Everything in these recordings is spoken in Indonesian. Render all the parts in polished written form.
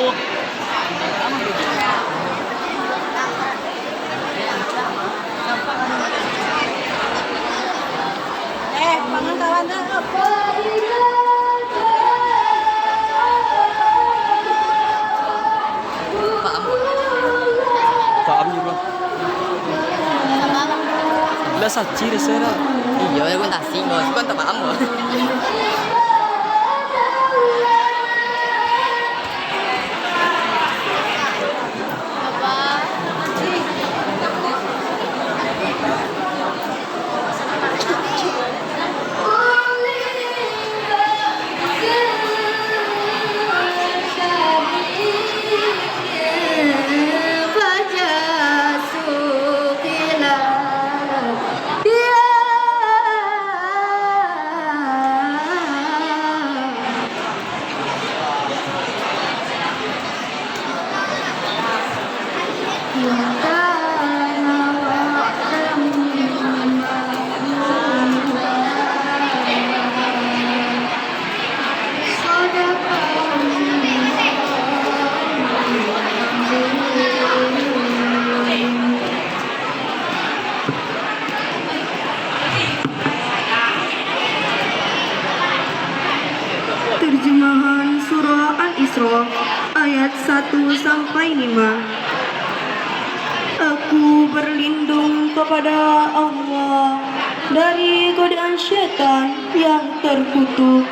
Pangan kawan apa? Paham juga. Belas saji rasanya. Iya, aku tak sih, aku tak paham loh. Terjemahan Surah Al-Isra ayat 1-5. Aku berlindung kepada Allah dari godaan syaitan yang terkutuk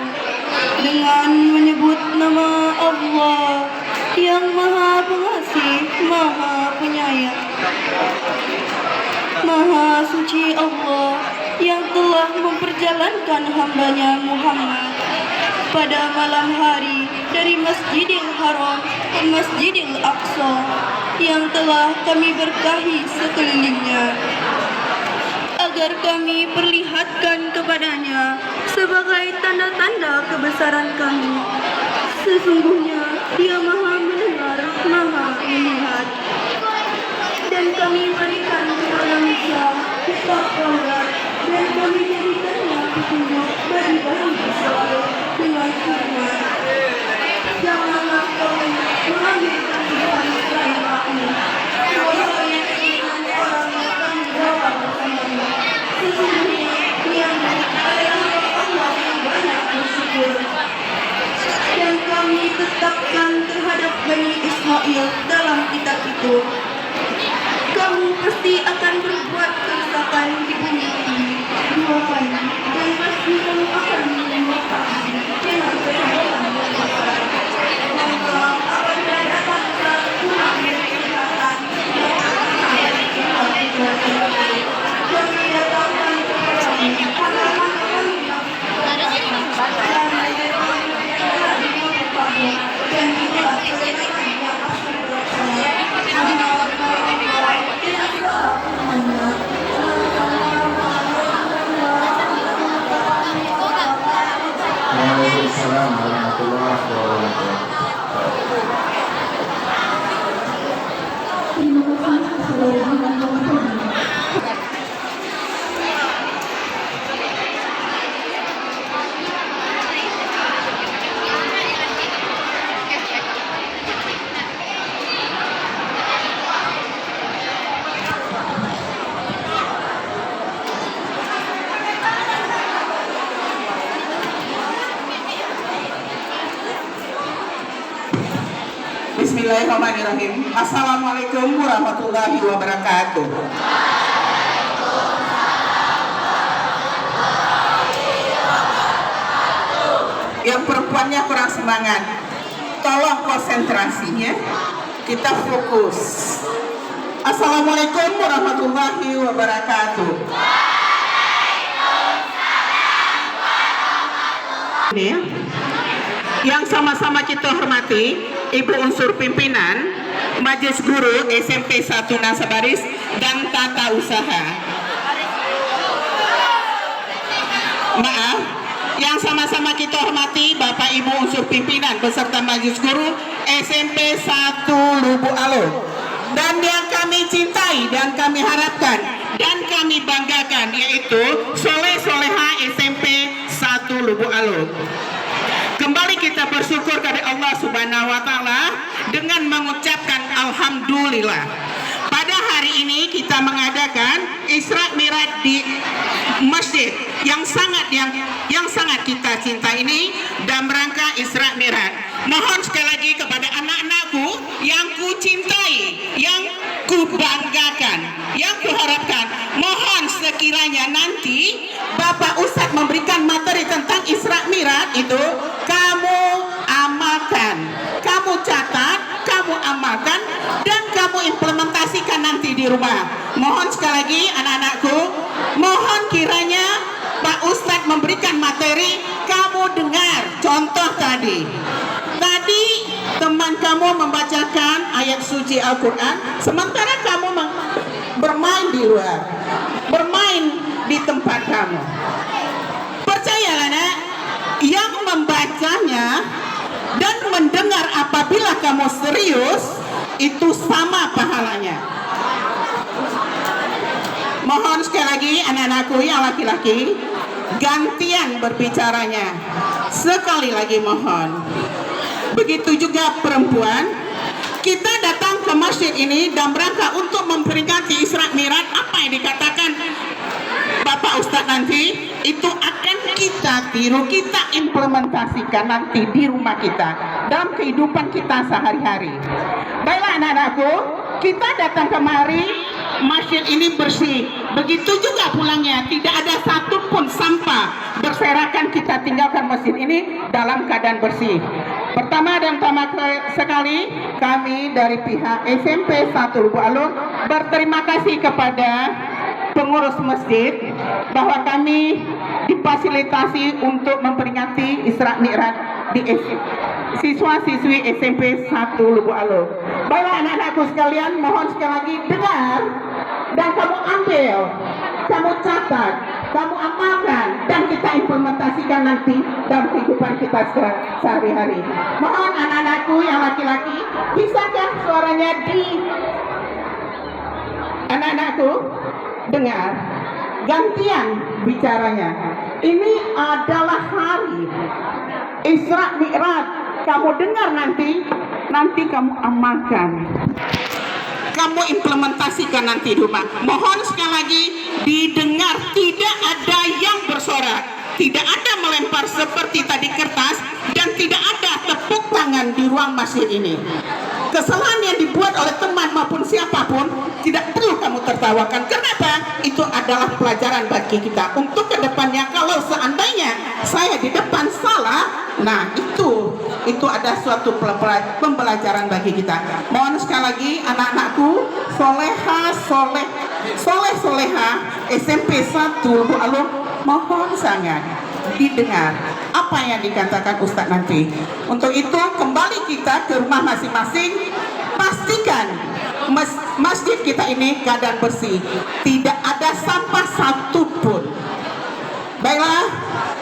dengan menyebut nama Allah yang Maha Pengasih, Maha Penyayang. Maha suci Allah yang telah memperjalankan hambanya Muhammad pada malam hari dari Masjidil Haram ke Masjidil Aqsa yang telah kami berkahi sekelilingnya, agar kami perlihatkan kepadanya sebagai tanda-tanda kebesaran kami. Sesungguhnya Dia Maha mendengar, Maha melihat. Dan kami berikan kepada Musa kitab Taurat, dan kami jadikannya petunjuk bagi Bani Israil dengan firman, janganlah kamu mengambilkan Tuhan Israel aku, wahai orang yang kami bawa bersamamu. Sesungguhnya Dia adalah Allah yang banyak bersyukur. Dan kami tetapkan terhadap Bani Israel dalam kitab itu, kamu pasti akan berbuat kerusakan di bumi ini 2 kali, dan pasti kamu akan menemukan dengan kesalahan yang besar. Maka apabila datang kurang dari kesehatan yang akan dari Tuhan, kami datangkan kepadamu halaman kami dan itulah kebenaran yang akan berlaksana. Waalaikumsalam warahmatullahi wabarakatuh. Bismillahirrahmanirrahim. Assalamualaikum warahmatullahi wabarakatuh. Yang perempuannya kurang semangat, tolong konsentrasinya, kita fokus. Assalamualaikum warahmatullahi wabarakatuh. Ini yang sama-sama kita hormati Ibu unsur pimpinan Majelis Guru SMP 1 Nasabaris dan Tata Usaha. Maaf, yang sama-sama kita hormati Bapak Ibu unsur pimpinan beserta Majelis Guru SMP 1 Lubuk Alor, dan yang kami cintai dan kami harapkan dan kami banggakan yaitu Soleh Soleha SMP 1 Lubuk Alor. Kembali kita bersyukur kepada Allah Subhanahu wa taala dengan mengucapkan alhamdulillah. Pada hari ini kita mengadakan Isra Mi'raj di masjid yang sangat kita cinta ini dalam rangka Isra Mi'raj. Mohon sekali lagi kepada anak-anakku yang ku cintai, yang ku banggakan, yang ku harapkan, mohon sekiranya nanti Bapak Ustadz memberikan materi tentang Isra Mi'raj itu kamu amalkan, kamu catat, kamu amalkan, dan kamu implementasikan nanti di rumah. Mohon sekali lagi anak-anakku, mohon kiranya Pak Ustadz memberikan materi, kamu dengar contoh tadi teman kamu membacakan ayat suci Al-Quran sementara kamu bermain di luar, bermain di tempat kamu. Percayalah nak, yang membacanya dan mendengar apabila kamu serius itu sama pahalanya. Mohon sekali lagi anak-anakku yang laki-laki gantian berbicaranya. Sekali lagi mohon. Begitu juga perempuan, kita datang ke masjid ini dalam rangka untuk memperingati Isra Mi'raj. Apa yang dikatakan Bapak Ustadz nanti itu akan kita tiru, kita implementasikan nanti di rumah kita dalam kehidupan kita sehari-hari. Baiklah anak-anakku, kita datang kemari, masjid ini bersih. Begitu juga pulangnya, tidak ada satupun sampah berserakan, kita tinggalkan masjid ini dalam keadaan bersih. Pertama dan utama sekali, kami dari pihak SMP 1 Lubuk Alung berterima kasih kepada pengurus masjid bahwa kami difasilitasi untuk memperingati Isra Mi'raj di siswa-siswi SMP 1 Lubuk Alung. Baiklah anak-anakku sekalian, mohon sekali lagi dengar dan kamu ambil, kamu catat, kamu amalkan, dan kita implementasikan nanti dalam kehidupan kita sehari-hari. Mohon anak-anakku yang laki-laki, bisakah suaranya anak-anakku dengar, gantian bicaranya. Ini adalah hari Isra Mi'raj. Kamu dengar nanti kamu amalkan, kamu implementasikan nanti di rumah. Mohon sekali lagi didengar, tidak ada yang bersorak, tidak ada melempar seperti tadi kertas, dan tidak ada tepuk tangan di ruang masjid ini. Kesalahan yang dibuat oleh teman maupun siapapun tidak perlu kamu tertawakan. Kenapa? Itu adalah pelajaran bagi kita untuk kedepannya. Kalau seandainya saya di depan salah, nah itu ada suatu pembelajaran bagi kita. Mohon sekali lagi anak-anakku, soleha SMP 1 Lubuk Alung, mohon sangat didengar apa yang dikatakan Ustadz nanti. Untuk itu kembali kita ke rumah masing-masing, pastikan masjid kita ini keadaan bersih, tidak ada sampah satupun. Baiklah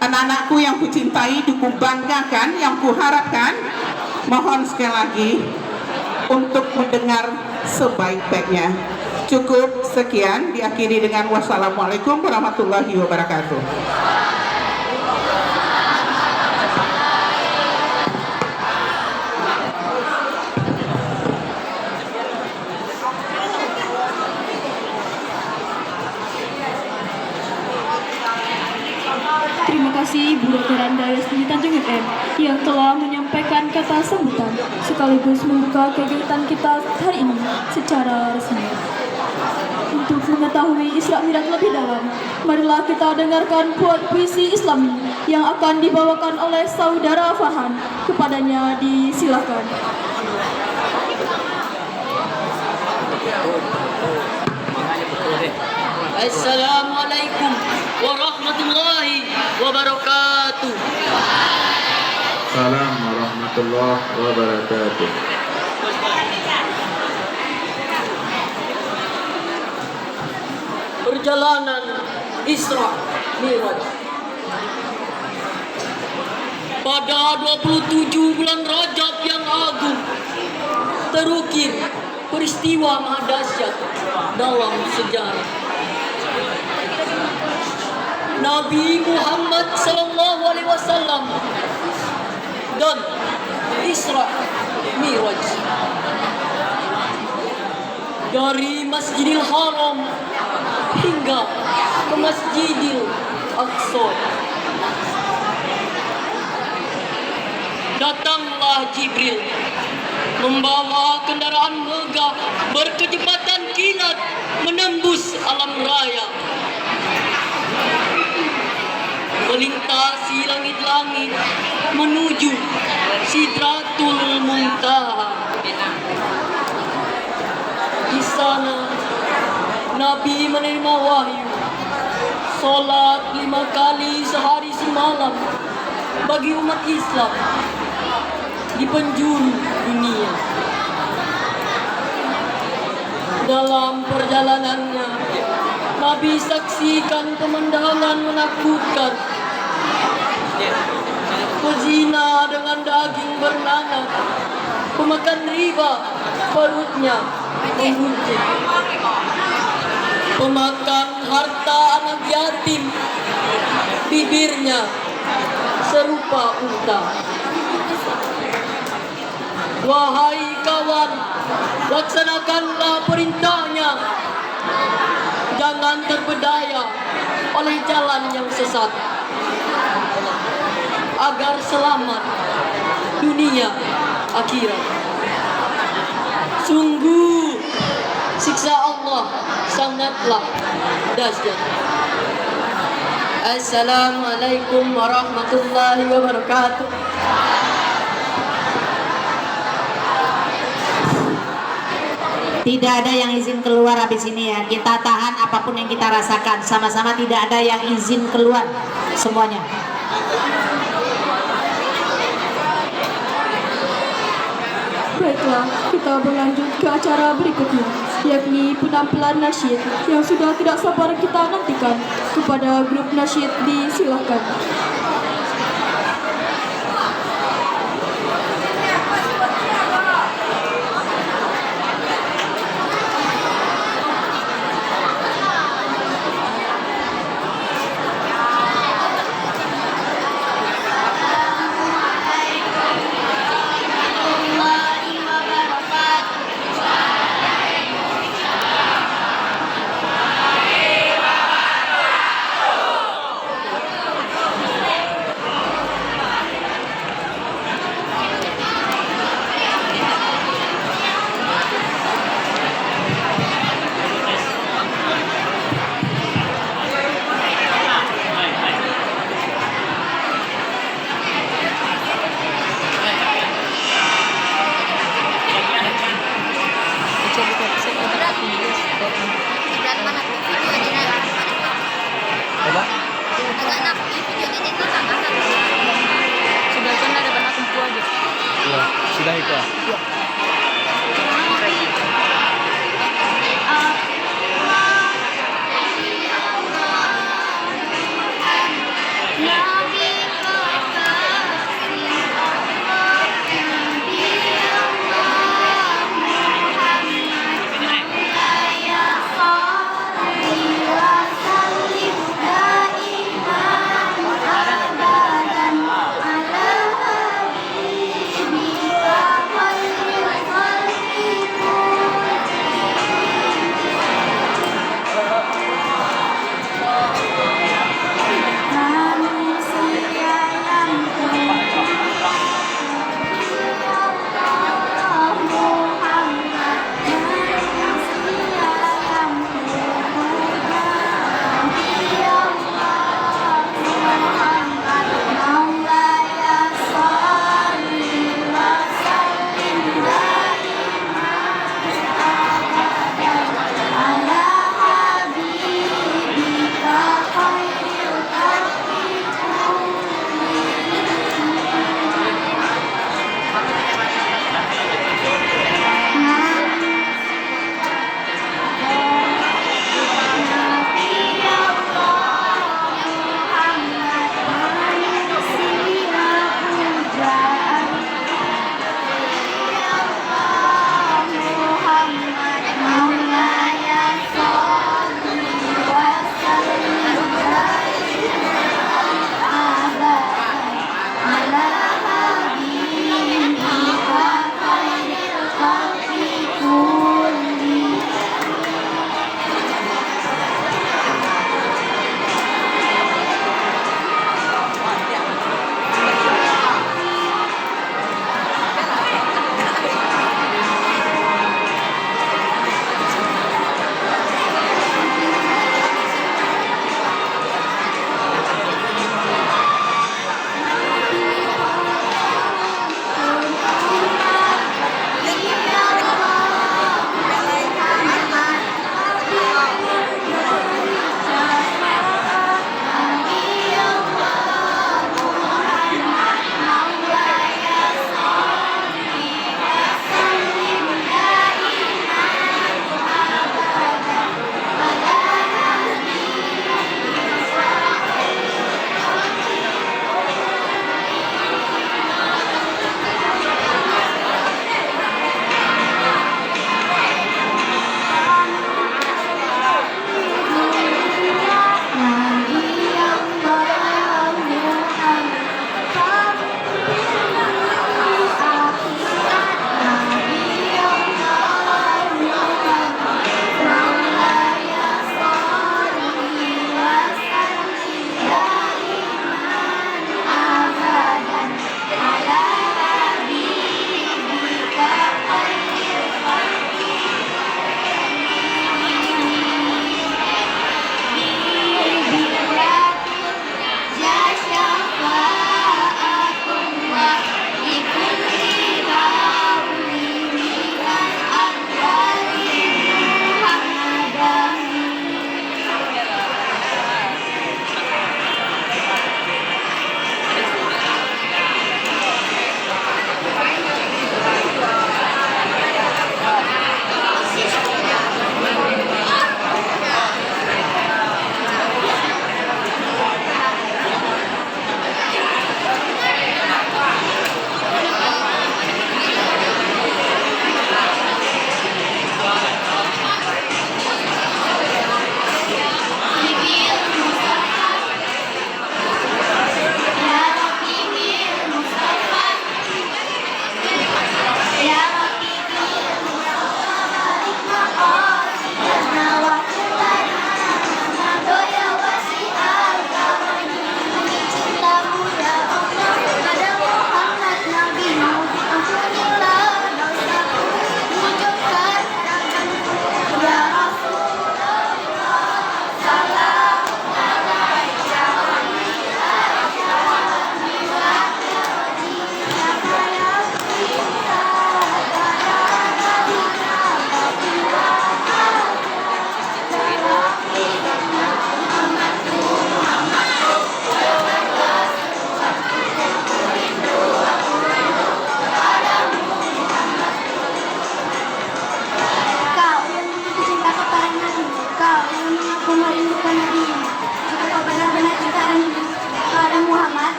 anak-anakku yang kucintai, dikubanggakan, yang kuharapkan, mohon sekali lagi untuk mendengar sebaik-baiknya. Cukup sekian, diakhiri dengan wassalamualaikum warahmatullahi wabarakatuh. Terima kasih Bu Dr. Andayas di Tanjung FM yang telah menyampaikan kata sambutan sekaligus membuka kegiatan kita hari ini secara resmi. Untuk mengetahui Isra Mi'raj lebih dalam, marilah kita dengarkan puisi Islami yang akan dibawakan oleh Saudara Farhan. Kepadanya disilakan. Assalamualaikum warahmatullahi wabarakatuh. Salam warahmatullahi wabarakatuh. Perjalanan Isra Mi'raj. Pada 27 bulan Rajab yang agung, terukir peristiwa mahdasyat dalam sejarah. Nabi Muhammad SAW dan Isra Miraj. Dari Masjidil Haram hingga ke Masjidil Aqsa. Datanglah Jibril membawa kendaraan megah berkecepatan kilat menembus alam raya, melintasi langit-langit menuju Sidratul Muntaha. Di sana Nabi menerima wahyu, sholat 5 kali sehari semalam bagi umat Islam di penjuru dunia. Dalam perjalanannya, Nabi saksikan pemandangan menakutkan. Pezina dengan daging bernanah, pemakan riba perutnya membuncit, pemakan harta anak yatim bibirnya serupa unta. Wahai kawan, laksanakanlah perintahnya. Jangan terpedaya oleh jalan yang sesat, agar selamat dunia akhirat. Sungguh siksa Allah sangatlah dahsyat. Assalamualaikum warahmatullahi wabarakatuh. Tidak ada yang izin keluar habis ini ya. Kita tahan apapun yang kita rasakan. Sama-sama tidak ada yang izin keluar semuanya. Baiklah, kita berlanjut ke acara berikutnya, yakni penampilan nasyid yang sudah tidak sabar kita nantikan. Kepada grup nasyid disilahkan. Sudah itu. Ala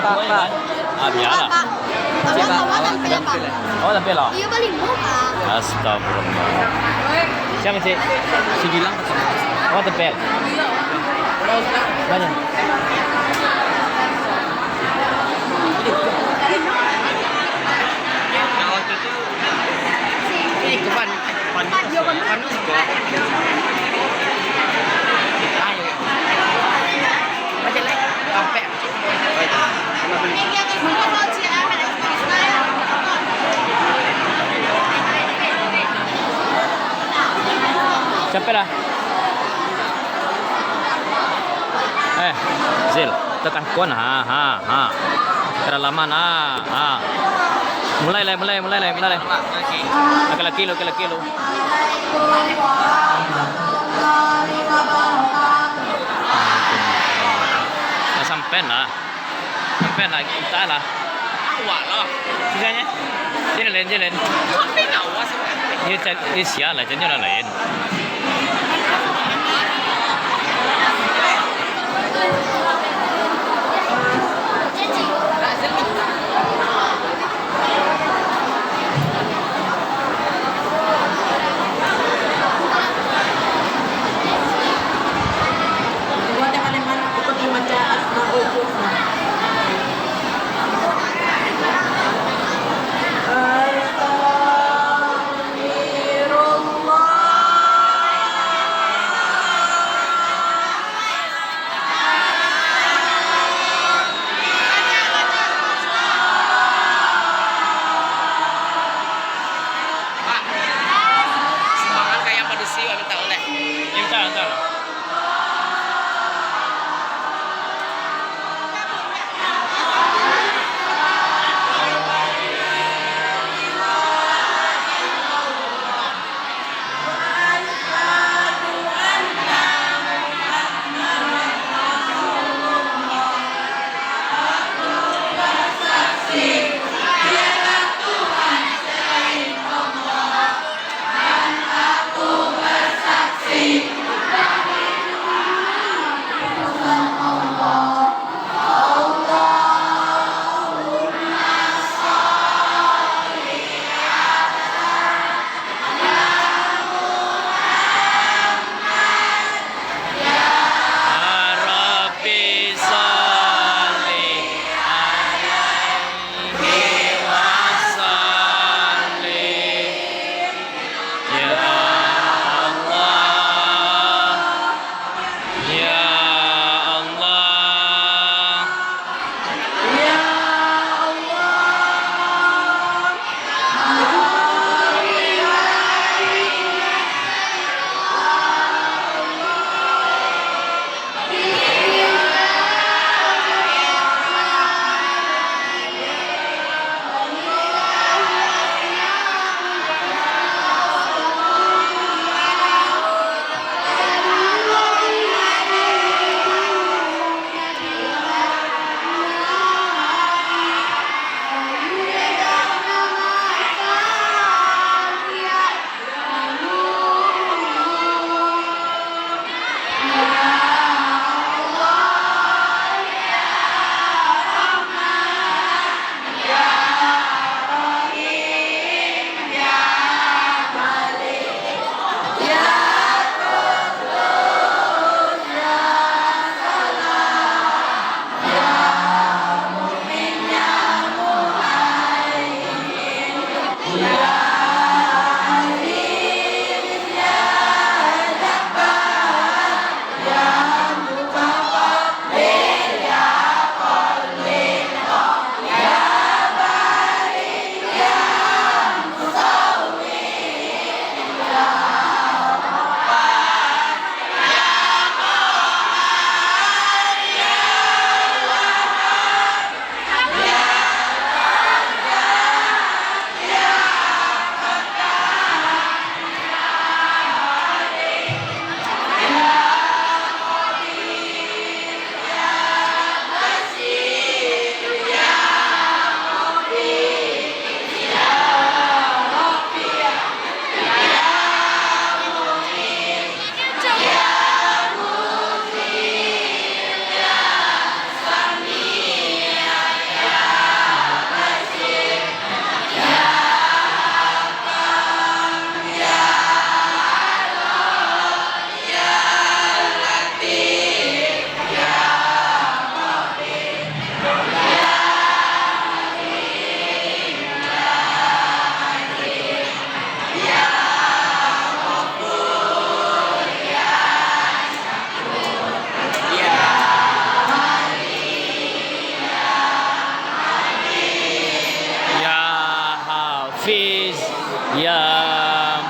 Pak. Ah, biarlah. Siapa? Tampil. Oh, tampil lah. Iya balik muka. Astagfirullah. Siapa sih? Si Gilang. Oh, tampil. Banyak. Ini kepan. Capek lah. Zil, tekan kon. Ha. Kedalaman. Ha. Mulai. Laki-laki lo. Sampai lah. Kita lah. Awak lah. Sisanya. Jalan. Tapi awas. Ini sial lah, jadi orang lain. Buat yang paling mana ikut membaca Asmaul Husna. Semangat kayak manusia minta oleh. Entar.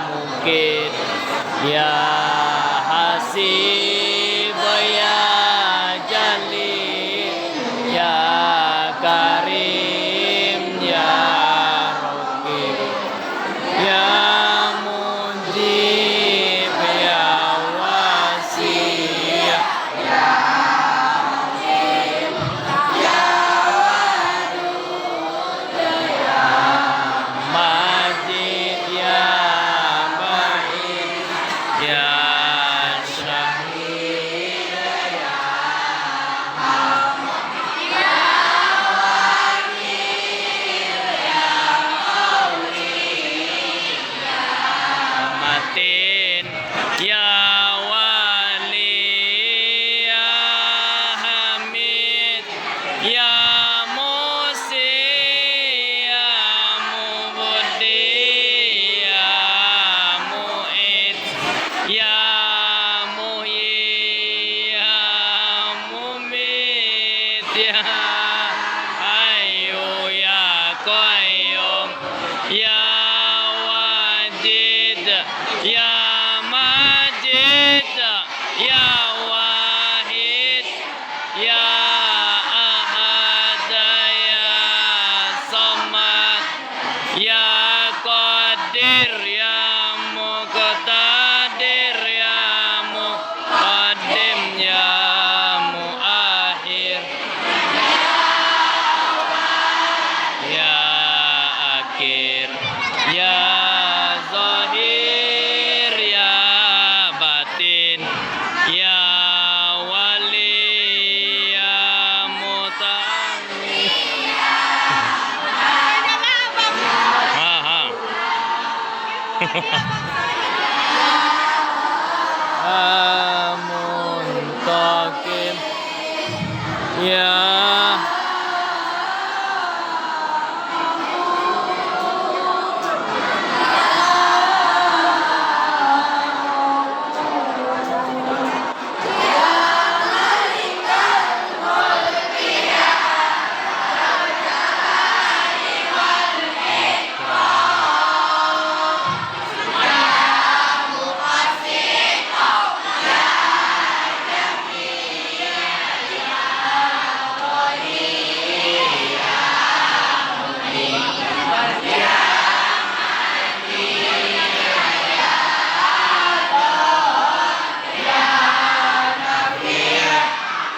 mungkin ya hasib ya jalil ya karim ya raqib ya mujib ya wasi' Majid ya Ba'id ya Syahid Matin ya Wali ya Hamid ya Musi ya Mubdi ya Mu'id ya Muhyi ya Mumit ya Hayyu ya Qayyum ya Wajid ya Majid ya Wahid ya Ahad ya Samad ya Qadir ya Muqtadir ya Muqaddim ya Muakhir ya Akhir ya Zahir ya Batin ya Wali ya Muta'ali Muntakim ya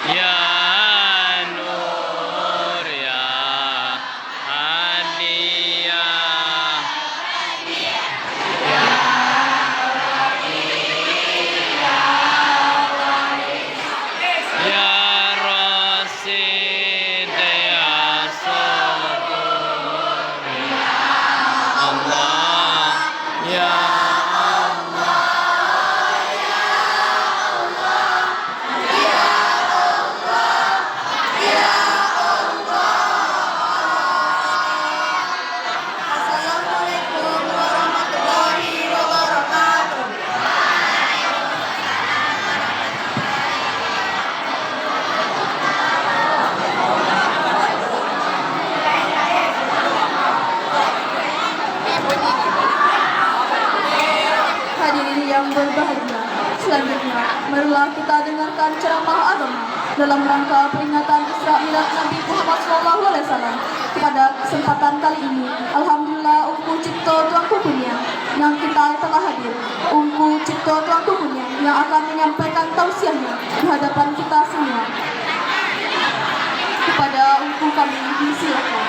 ya Nur ya Hadiyah ya Rasid ya Sabur Allah ya Assalamualaikum warahmatullahi wabarakatuh. Hadirin yang berbahagia, selanjutnya marilah kita dengarkan ceramah agama dalam rangka peringatan Isra Mi'raj Nabi Muhammad SAW. Pada kesempatan kali ini, alhamdulillah Ungku Cipto Tuanku Kunia yang kita telah hadir, Ungku Cipto Tuanku Kunia yang akan menyampaikan tausiahnya di hadapan kita semua. Kepada Ungku kami disilakan.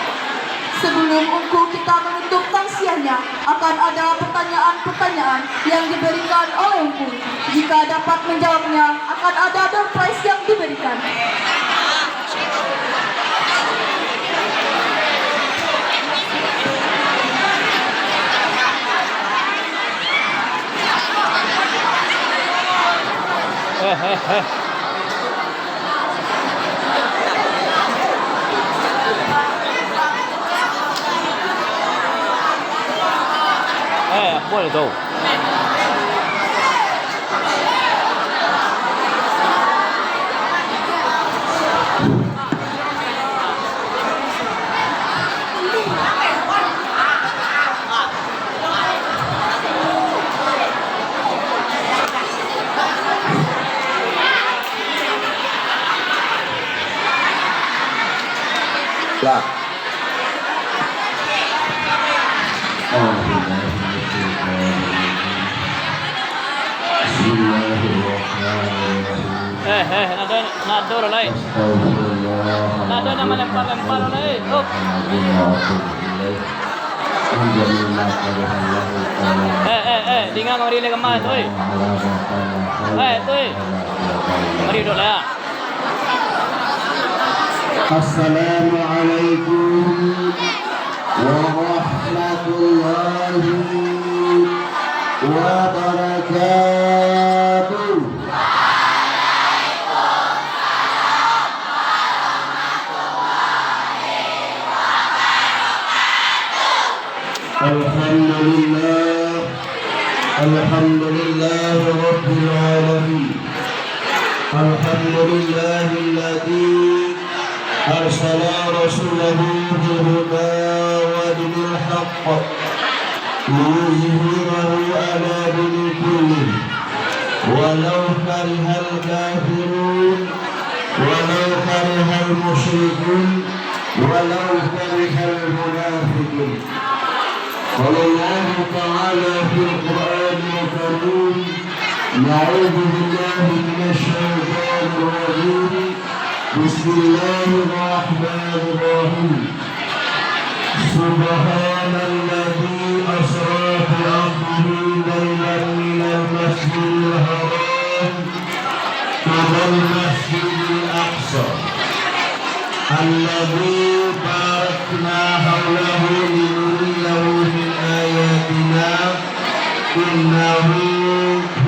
Sebelum Ungku kita menutup tausiahnya, akan ada pertanyaan-pertanyaan yang diberikan oleh Ungku. Jika dapat menjawabnya, akan ada door prize yang diberikan. Boleh tahu. بسم الله الرحمن الرحيم nado lah. أستغفر الله Nado nama lempar lah. Oh. العظيم وأتوب إليه من جميع ما قدر الله تعالى Dengar mari le kemas tu. على ما كان خيرا tu. Mari duduk lah. السلام عليكم ورحمة الله وبركاته. الحمد لله رب العالمين. الحمد لله الذي أرسل رسوله بالهدى ودين الحق ليظهره على دين كله ولو كره الكافرون ولو كره المشركون ولو كره المنافقون. قال الله تعالى في القرآن الكريم: نعوذ بالله من الشيطان الرجيم. بسم الله الرحمن الرحيم. سبحان الذي أسرى بعبده ليلا من المسجد الحرام إلى المسجد الأقصى الذي باركنا حوله لنريه من آياتنا إنه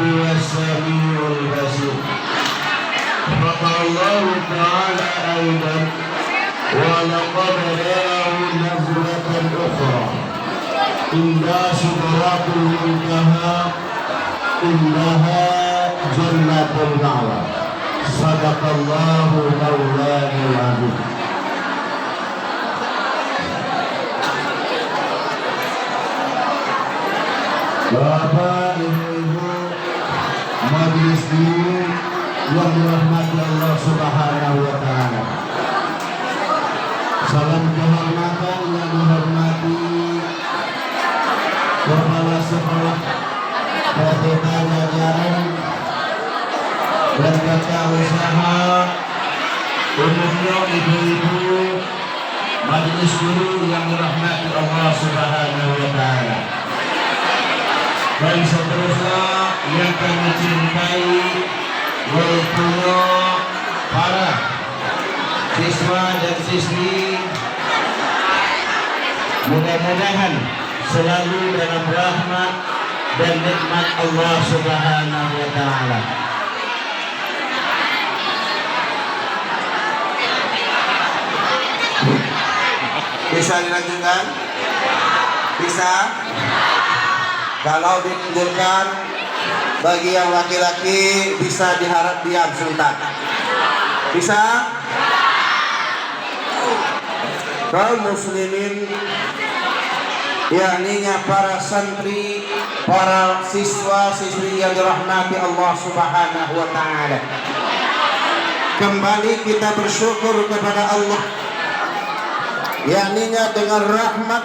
هو السميع البصير. فقال الله تعالى أيضا: ولقد رآه نزلة أخرى عند سدرات المنتهى إنها جنة المأوى. صدق الله مولانا العظيم. Bapak, Ibu, majelis dulu yang dirahmati Allah Subhanahu wa Ta'ala. Salam kehormatan yang dihormati Kepala Sekolah PT Jajaran dan Tata Usaha umumnya ibu-ibu, majelis guru yang dirahmati Allah Subhanahu wa Ta'ala. Dan seterusnya yang kami cintai, yaitu para siswa dan siswi, mudah-mudahan selalu dalam rahmat dan nikmat Allah Subhanahu wa Ta'ala. Bisa dilanjutkan? Bisa? Kalau ditunjukkan bagi yang laki-laki bisa diharap diam sebentar. Bisa? Kaum muslimin, yakninya para santri, para siswa-siswi yang dirahmati Allah Subhanahu wa Ta'ala. Kembali kita bersyukur kepada Allah, yakninya dengan rahmat,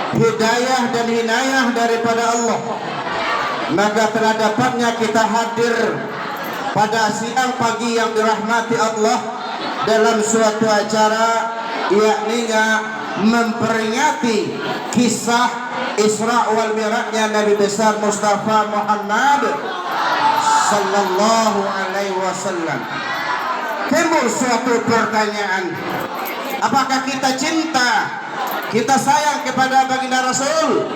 hidayah dan hinayah daripada Allah, maka telah dapatnya kita hadir pada siang pagi yang dirahmati Allah dalam suatu acara, yakninya memperingati kisah Isra wal Mi'rajnya Nabi besar Mustafa Muhammad sallallahu alaihi wasallam. Timbul suatu pertanyaan, apakah kita cinta, kita sayang kepada baginda Rasul?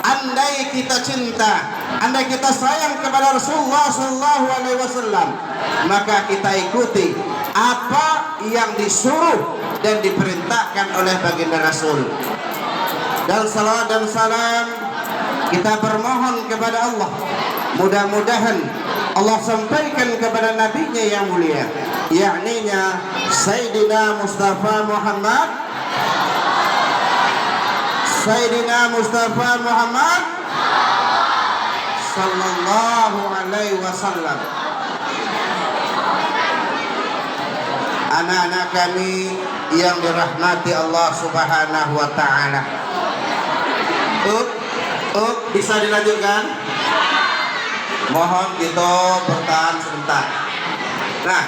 Andai kita cinta, andai kita sayang kepada Rasulullah sallallahu alaihi wasallam, maka kita ikuti apa yang disuruh dan diperintahkan oleh baginda Rasul. Dan salawat dan salam kita bermohon kepada Allah, mudah-mudahan Allah sampaikan kepada nabinya yang mulia, yakninya Sayyidina Mustafa Muhammad, Sayyidina Mustafa Muhammad sallallahu alaihi wasallam. Anak-anak kami yang dirahmati Allah Subhanahu wa Ta'ala, Bisa dilanjutkan? Mohon kita bertahan sebentar. Nah,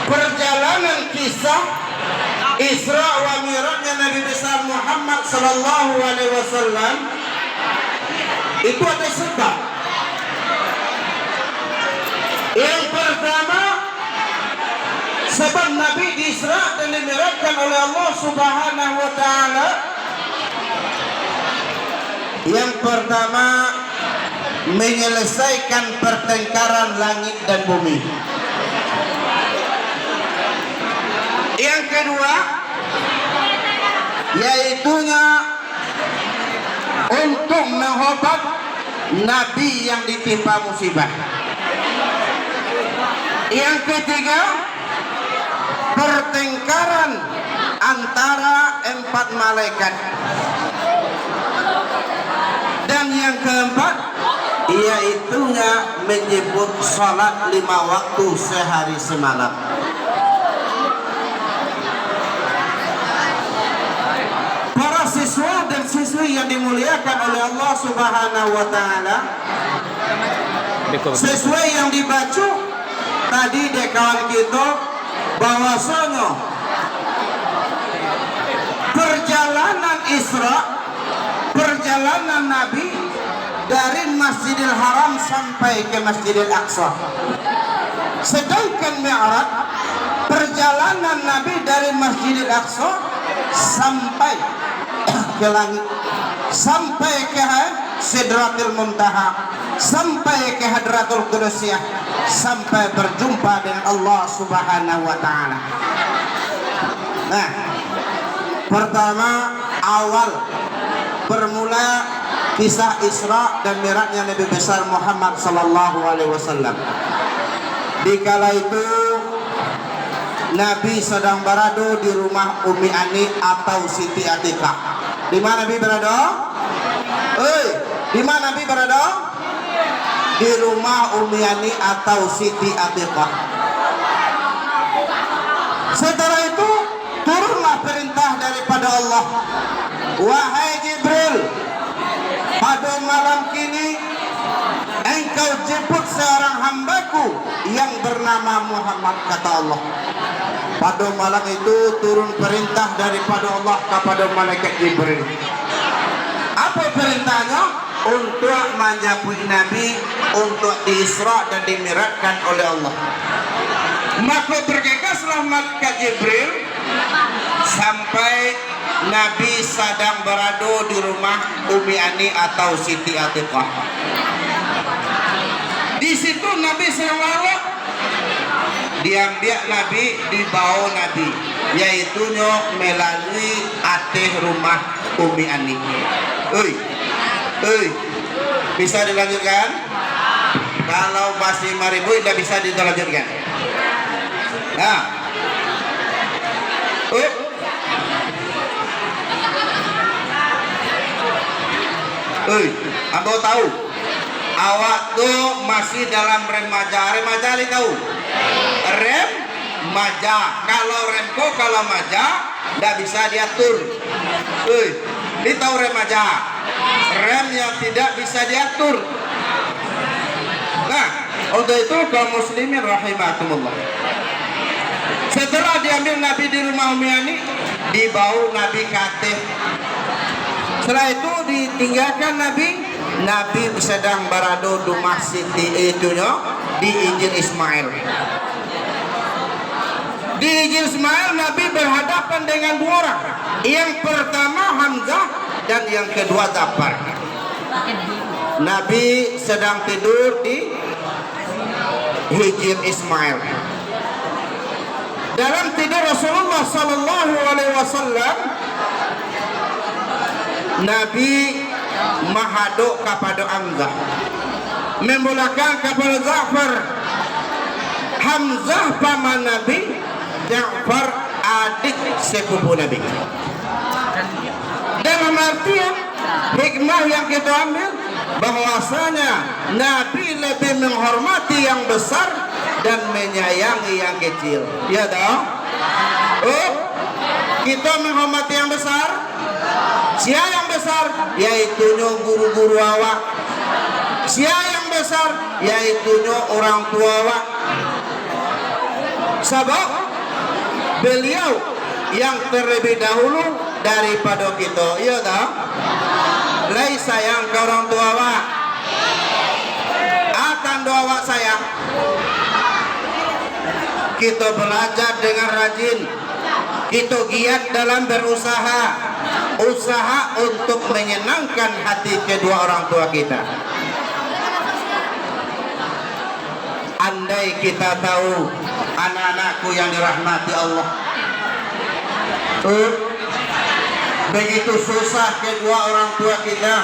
perjalanan kisah Isra wa Mi'rajnya Nabi besar Muhammad sallallahu alaihi wasallam itu ada sebab. Yang pertama, sebab Nabi Isra dan dimi'rajkan oleh Allah Subhanahu wa taala. Yang pertama, menyelesaikan pertengkaran langit dan bumi. Yang kedua, yaitunya untuk menghobat Nabi yang ditimpa musibah. Yang ketiga, pertengkaran antara 4 malaikat. Dan yang keempat, yaitunya menyebut sholat 5 waktu sehari semalam. Para siswa dan siswi yang dimuliakan oleh Allah Subhanahu wa taala, sesuai yang dibaca tadi dek kawan kita, bahwasanya perjalanan Isra, perjalanan Nabi dari Masjidil Haram sampai ke Masjidil Aqsa. Sedangkan Mi'raj, perjalanan Nabi dari Masjidil Aqsa sampai ke langit, sampai ke Sidratul Muntaha, sampai ke Hadratul Qudsiyah, sampai berjumpa dengan Allah Subhanahu wa taala. Nah, pertama, awal bermula kisah Isra dan Mi'rajnya Nabi besar Muhammad sallallahu alaihi wasallam. Dikala itu Nabi sedang berada di rumah Ummi Ani atau Siti Atiqah. Di mana Nabi berada? Di mana Nabi berada? Di rumah Ummi Ani atau Siti Atiqah. Setelah itu turunlah perintah daripada Allah. Wahai Jibril, pada malam kini engkau jemput seorang hambaku yang bernama Muhammad, kata Allah. Pada malam itu turun perintah daripada Allah kepada malaikat Jibril. Apa perintahnya? Untuk menjemput Nabi, untuk diisra dan dimi'rajkan oleh Allah. Maka bergegaslah malaikat Jibril sampai Nabi sedang berada di rumah Ummi Ani atau Siti Atiqah. Di situ Nabi SAW diambil Nabi, dibawa Nabi, yaitunya melalui ateh rumah Ummi Ani. Bisa dilanjutkan? Kalau masih 5.000 tidak bisa dilanjutkan. Nah, Anda tahu awak tuh masih dalam remaja. Remaja ini tahu? Remaja. Kalau remko, kalau maja tidak bisa diatur. Ini tahu remaja, rem yang tidak bisa diatur. Nah, untuk itu kaum muslimin rahimakumullah, setelah diambil Nabi di rumah Ummi Ani, dibawa Nabi ke ateh. Setelah itu ditinggalkan Nabi sedang berada di masjid di Injil Ismail. Di Injil Ismail Nabi berhadapan dengan 2 orang. Yang pertama Hamzah dan yang kedua Ja'far. Nabi sedang tidur di Injil Ismail. Dalam tidur Rasulullah sallallahu alaihi wasallam, Nabi menghadap kepada Hamzah, membelakang kepada Ja'far. Hamzah paman Nabi, Ja'far adik sepupu Nabi. Dalam artian hikmah yang kita ambil, bahwasanya Nabi lebih menghormati yang besar dan menyayangi yang kecil. Ya toh? Kita menghormati yang besar. Siapa yang besar? Yaitu guru-guru awak. Siapa yang besar? Yaitu orang tua awak. Sebab beliau yang terlebih dahulu daripada kita. Iya tak? Lai sayang ke orang tua awak. Akan doa awak sayang. Kita belajar dengan rajin. Kita giat dalam berusaha. Usaha untuk menyenangkan hati kedua orang tua kita. Andai kita tahu anak-anakku yang dirahmati Allah, begitu susah kedua orang tua kita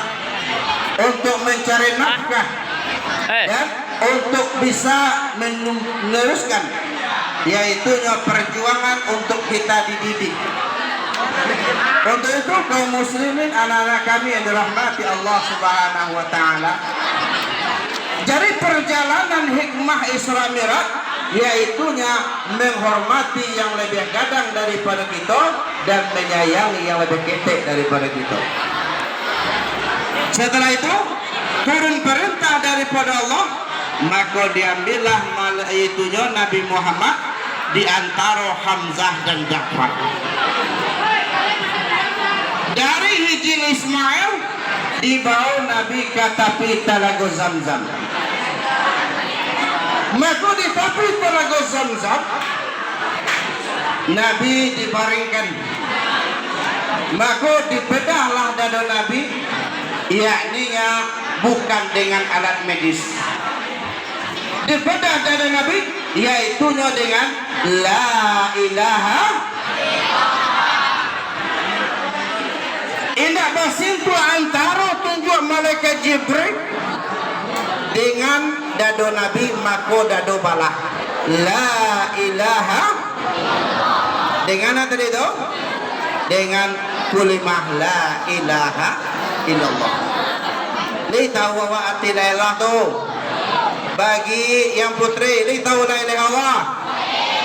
untuk mencari nafkah dan untuk bisa meneruskan, yaitu perjuangan untuk kita dididik. Untuk itu kaum muslimin, anak-anak kami yang dirahmati Allah Subhanahu wa taala, jadi perjalanan hikmah Isra Mi'raj yaitunya menghormati yang lebih gadang daripada kita dan menyayangi yang lebih ketek daripada kita. Setelah itu turun perintah daripada Allah, maka diambillah yaitunya Nabi Muhammad di antara Hamzah dan Ja'far. Dari hijil Ismail dibawa Nabi ke tepi Telaga Zamzam. Maka di tepi Telaga Zamzam Nabi dibaringkan. Maka dibedahlah dada Nabi, yakni bukan dengan alat medis. Dibedah dada Nabi yaitunya dengan la ilaha. Indah bersentuh antara tunjuk malaikat Jibril dengan dado Nabi, maka dado balah la ilaha. Dengan apa tadi itu? Dengan kulimah la ilaha illallah. Ini tahu awak arti la ilaha tu? Bagi yang putri, ini tahu la ilaha illallah?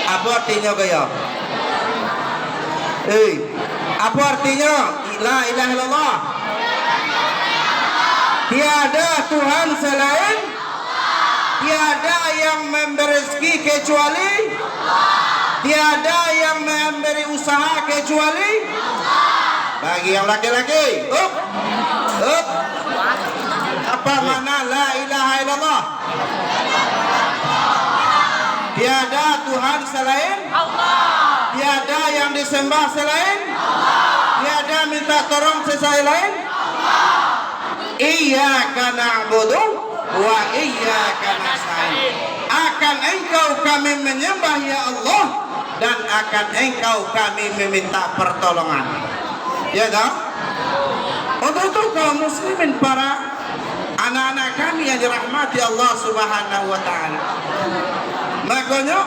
Apa artinya kaya? Apa artinya la ilaha illallah? Tiada Tuhan selain, tiada yang memberi rezeki kecuali, tiada yang memberi usaha kecuali. Bagi yang laki-laki, apa makna la ilaha illallah? Tiada Tuhan selain Allah, tiada yang disembah selain Allah, tiada minta tolong sesai lain Allah. Iyyaka na'budu wa iyyaka nasta'in. Akan engkau kami menyembah ya Allah, dan akan engkau kami meminta pertolongan. Ya tak? Untuk itu kaum muslimin, para anak-anak kami yang dirahmati Allah Subhanahu wa taala, makanya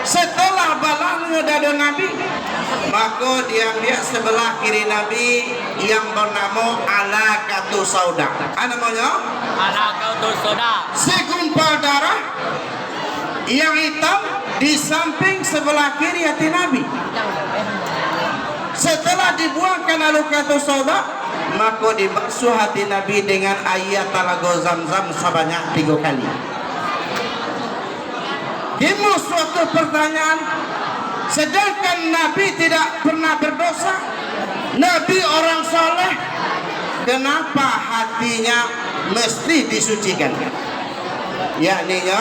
setelah balangnya dada Nabi, maka diambil sebelah kiri Nabi yang bernama Alaqatu Sauda. Apa namanya? Alaqatu Sauda. Segumpal darah yang hitam di samping sebelah kiri hati Nabi. Setelah dibuangkan Alaqatu Sauda, maka dibasuh hati Nabi dengan air Telaga Zamzam sebanyak 3 kali. Timbul suatu pertanyaan, sedangkan Nabi tidak pernah berdosa, Nabi orang soleh, kenapa hatinya mesti disucikan? Yakninya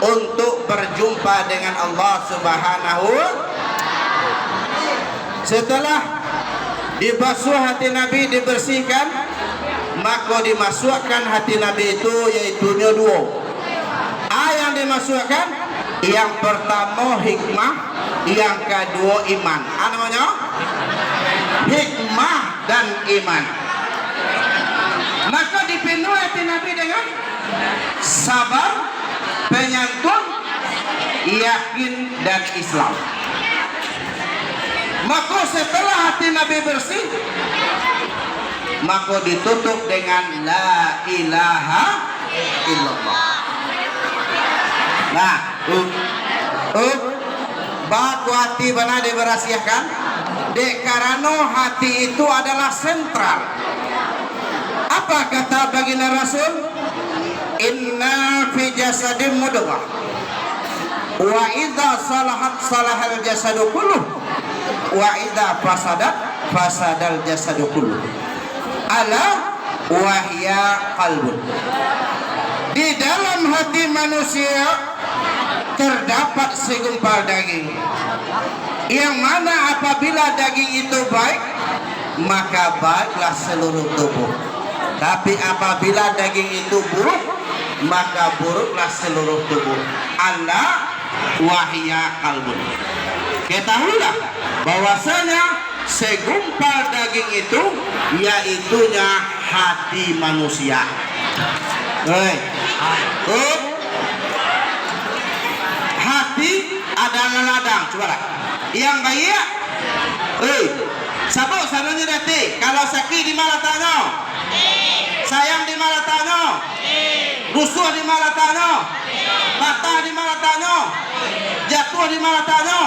untuk berjumpa dengan Allah Subhanahu wa taala. Setelah dibasuh hati Nabi, dibersihkan, maka dimasukkan hati Nabi itu yaitunya 2. Yang dimasukkan, yang pertama hikmah, yang kedua iman. Apa namanya? Hikmah dan iman. Maka dipenuhi hati Nabi dengan sabar, penyantun, yakin dan Islam. Maka setelah hati Nabi bersih, maka ditutup dengan la ilaha illallah. Nah, baku hati benar diberahasiakan. Dek karena hati itu adalah sentral. Apa kata baginda Rasul? Inna fi jasadim mudghah wa idza salahat salahal jasadu kulluh wa idza fasadat fasadal jasadu kulluh. Ala wahya qalbun. Di dalam hati manusia terdapat segumpal daging, yang mana apabila daging itu baik, maka baiklah seluruh tubuh. Tapi apabila daging itu buruk, maka buruklah seluruh tubuh. Ala wahya qalbun. Ketahuilah bahwasanya segumpal daging itu yaitunya hati manusia. Hati adalah ladang, coba yang baik. Sabuk sanunya dati. Kalau sakit di mana tanya? Sayang di mana tanya? Rusuh di mana tanya? Mata di mana tanya? Jatuh di mana tanya?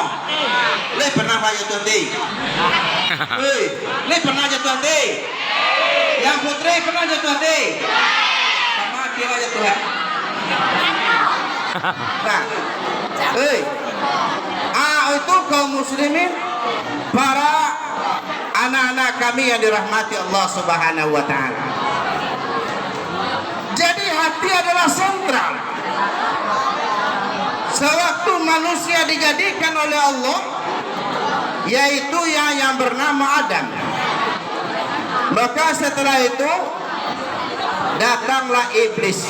Le pernah jatuh hati? Le pernah jatuh hati? Yang putri pernah jatuh hati? Sama dia jatuh hati. Nah, itu kaum muslimin, para anak-anak kami yang dirahmati Allah Subhanahu wa taala. Jadi hati adalah sentral. Sewaktu manusia dijadikan oleh Allah, yaitu yang bernama Adam, maka setelah itu datanglah iblis.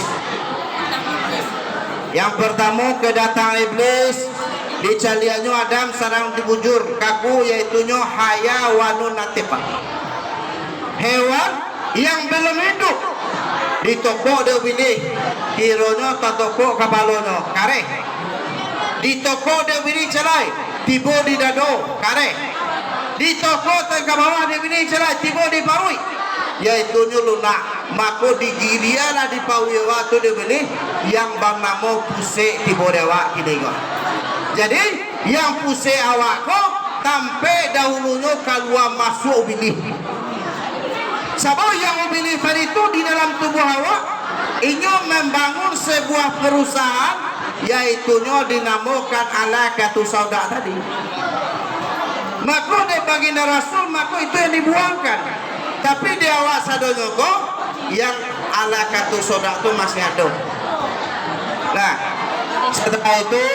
Yang pertama kedatangan iblis, dicaliannya Adam sarang dibujur kaku, yaitunya hayawanun natiqah, hewan yang belum hidup. Ditokok dia pilih kironya tatokok kapalono kare, ditokok dia pilih celai tibo di dado kare, ditokok ke bawah dia pilih celai tibo di parui, yaitunya lunak. Maka digilialah di pawi waktu dia pilih yang bernama pusik tibo dewa kidego. Jadi yang pusik awak kok sampai dahulunya keluar masuk pilih. Sebab yang pilih itu di dalam tubuh awak ingin membangun sebuah perusahaan, yaitunya dinamakan alaqatu sauda tadi. Maka di baginda Rasul, maka itu yang dibuangkan. Tapi di awak sadonya kok yang alaqatu sauda itu masih ada. Nah, setelah itu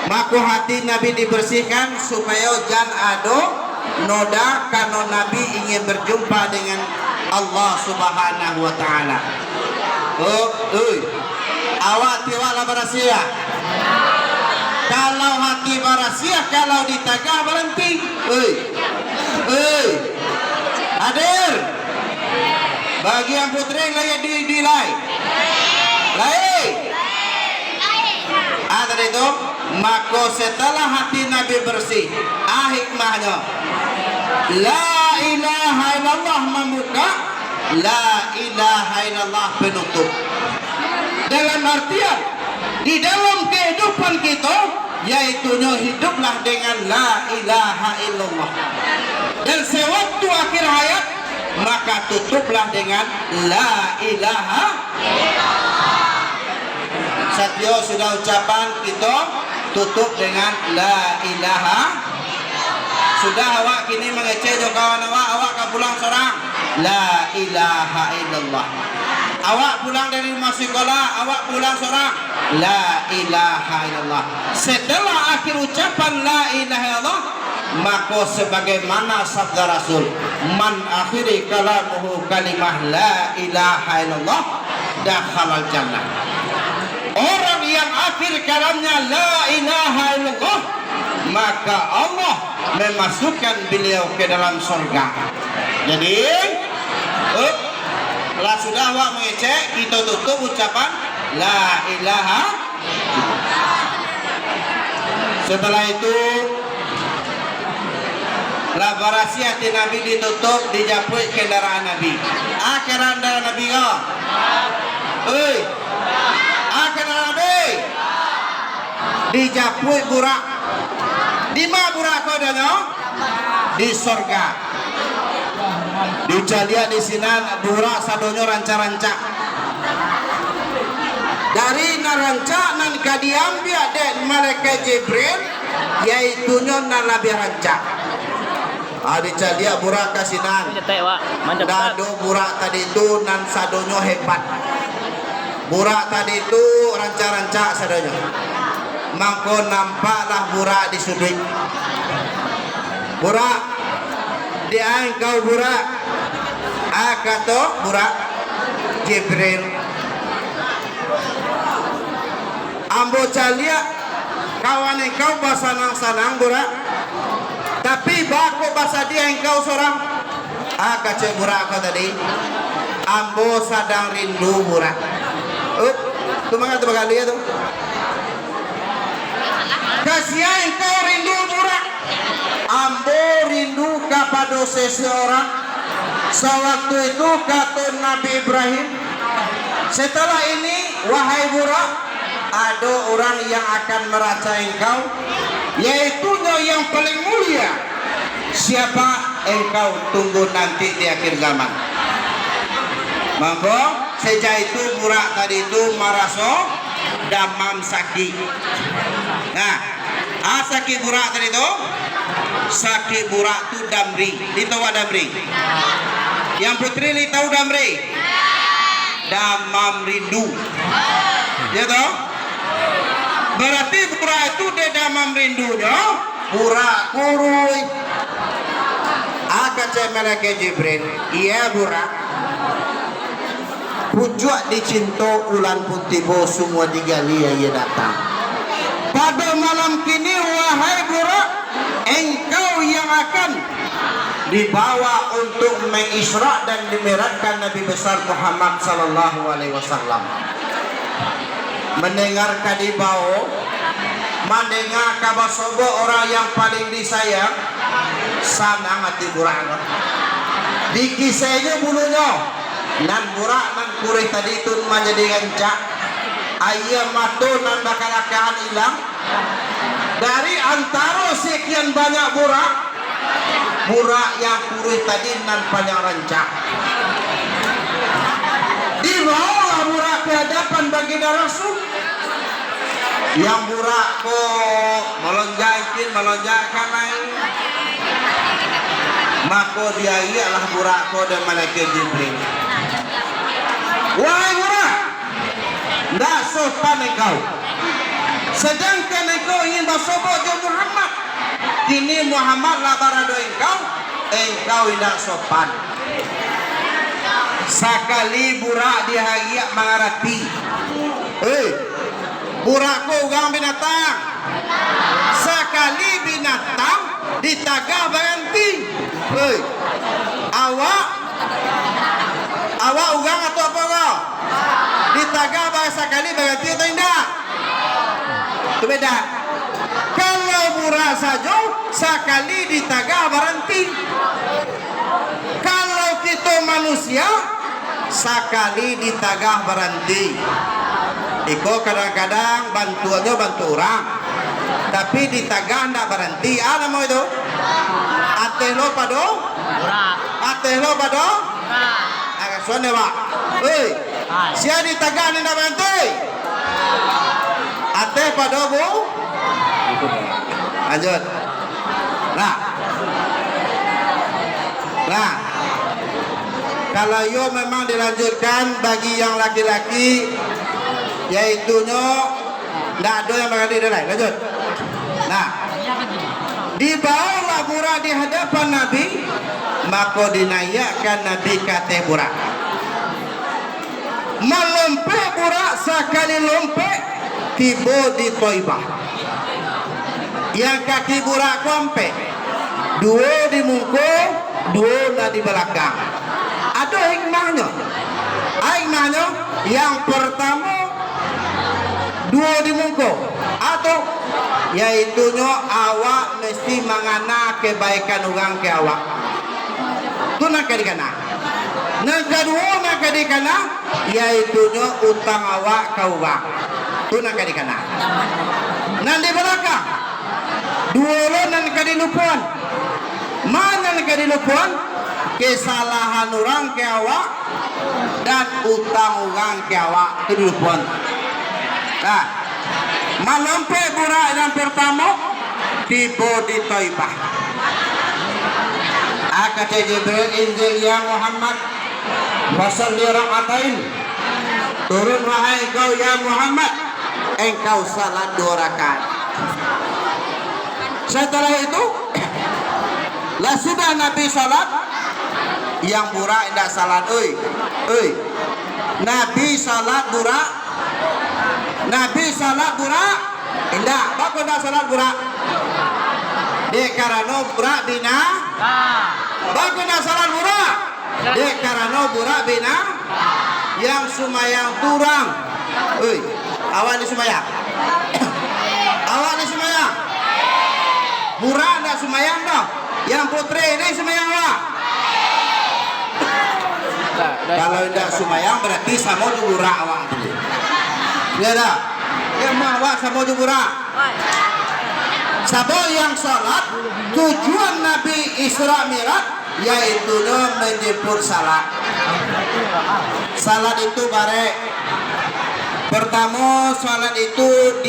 maka hati Nabi dibersihkan supaya jangan ada noda, karena Nabi ingin berjumpa dengan Allah Subhanahu wa taala. Awak tiwala barasia. Kalau hati barasia, kalau ditagah berhenti. Hadir. Bagi yang putri layak dilai. Tadi itu, maka setelah hati Nabi bersih, hikmahnya la ilaha illallah membuka, la ilaha illallah penutup. Dalam artian di dalam kehidupan kita, yaitunya hiduplah dengan la ilaha illallah, dan sewaktu akhir hayat maka tutuplah dengan la ilaha illallah. Satyo sudah ucapan kita tutup dengan la ilaha. Sudah awak kini mengecek jo kawan awak ke pulang seorang la ilaha illallah. Awak pulang dari rumah sekolah, awak pulang seorang la ilaha illallah. Setelah akhir ucapan la ilaha illallah, maka sebagaimana sabda Rasul, man akhiri kalamuhu kalimah la ilaha illallah dakhalal jannah. Orang yang akhir kalamnya la ilaha illallah, maka Allah memasukkan beliau ke dalam surga. Jadi lah sudah awak mengecek, kita tutup ucapan la ilaha. Setelah itu lah barasi hati Nabi ditutup, dijapui kendaraan Nabi. Kendaraan Nabi kau. Kendaraan Nabi dijapui burak. Di mana burak kau danyo? Di sorga. Di jalia di sinan burak sadonyo ranca-ranca. Dari naranca nan kadiambil dek malaikat Jibril, yaitu nyon nan lebih ranca. Di jalia burak kasinan. Cetek Wak, mantap. Dado burak tadi itu nan sadonyo hebat. Burak tadi itu ranca-ranca sadonyo. Mangko nampaklah burak di sudut. Burak dia engkau burak. Kata burak Jibril. Ambo calia kawan engkau basanang-sanang burak. Tapi bako bahasa dia engkau seorang. Kace burak kau tadi. Ambo sadang rindu burak. Tu mangga tu bakal dia tu. Kasihan engkau rindu burak. Ambo rindu kepada seseorang. Sewaktu itu kata Nabi Ibrahim, setelah ini wahai burak, ada orang yang akan meraca engkau, yaitu yang paling mulia. Siapa engkau tunggu nanti di akhir zaman. Maka sejak itu burak tadi itu maraso damam sakit. Nah, sakit burak tadi itu, sakit burak tu damri. Ditahu damri? Yang putri ni tahu damri? Damam rindu. Ya toh? Berarti burak itu dia damam rindunya. Burak kurui. Kata malaikat Jibril, iya burak. Pujuk dicinta ulan putih bo semua digali ia datang. Pada malam kini wahai burak, engkau yang akan dibawa untuk mengisra dan dimiratkan Nabi besar Muhammad sallallahu alaihi wasallam. Mendengar kadibau, mendengar kabar sobo orang yang paling disayang, sanang hati burak. Dikisahnya bulunya, nan burak nan kurih tadi itu menjadi gancak. Ayam matu nan bakal akan hilang. Dari antara sekian banyak burak, burak yang kurih tadi nan panjang rancak. Dibawa burak ke hadapan baginda Rasul. Yang burak ko melonjakkan naik. Maka dia ialah burak ko dan malaikat Jibril. Wahai burak, tidak sopan engkau. Sedangkan engkau ingin bersobat dengan Muhammad. Kini Muhammad lah barado engkau tidak sopan. Sekali burak dihagiak mengarati. Burak ko ugang binatang. Sekali binatang ditagah berhenti. Awak ugang atau apa kau? Ditagah bahasa kali berhenti atau tidak? Itu beda. Kalau burak saja sekali ditagah berhenti. Kalau kita manusia sekali ditagah berhenti. Iko kadang-kadang bantuannya bantu orang, tapi ditagah tidak berhenti. Ada mau itu? Ateh lo pado? Ateh lo pado? Agak suane pak. Siapa ditagah tidak berhenti? Ateh pado bu? Lanjut. Nah, kalau yo memang dilanjutkan bagi yang laki-laki, yaitunya tidak ada yang berani lain. Lanjut. Nah, dibawa burak di hadapan Nabi, maka dinaikkan Nabi kata burak. Melompat burak sekali lompat tiba di Taibah. Yang kaki burak kompe, dua di muka, dua di belakang. Ada hikmahnya. Hikmahnya yang pertama dua di muka, atau yaitunya awak mesti mengana kebaikan orang ke awak. Itu nak dikana. Yang kedua nak dikana, yaitunya utang awak ke orang. Itu nak dikana. Nanti belakang Duolonan kadilupuan. Mana kadilupuan? Kesalahan orang ke awak dan utang orang ke awak kadilupuan. Nah, malampe burak yang pertama tiba di Taibah. Kata Jibril, inzil ya Muhammad, fasalli rakaatain. Turun wahai engkau ya Muhammad, engkau salat 2 rakaat. Setelah itu, lah sudah Nabi salat, yang burak tidak salat. Nabi salat burak, Nabi salat burak, tidak. Bapak tidak salat burak. Dek karena burak bina, bapak tidak salat burak. Dek karena burak bina, yang sumayang turang. Awak ni sumayang. Awak ni sumayang. Burak tidak sumayang dah. Yang putri ini sumayang awak. Kalau tidak sumayang berarti sama burak awak tu. Ya dah. Yang mah awak sama burak. Sabo yang salat tujuan Nabi Isra Mi'raj yaitu menjemput salat. Salat itu barek. Pertama salat itu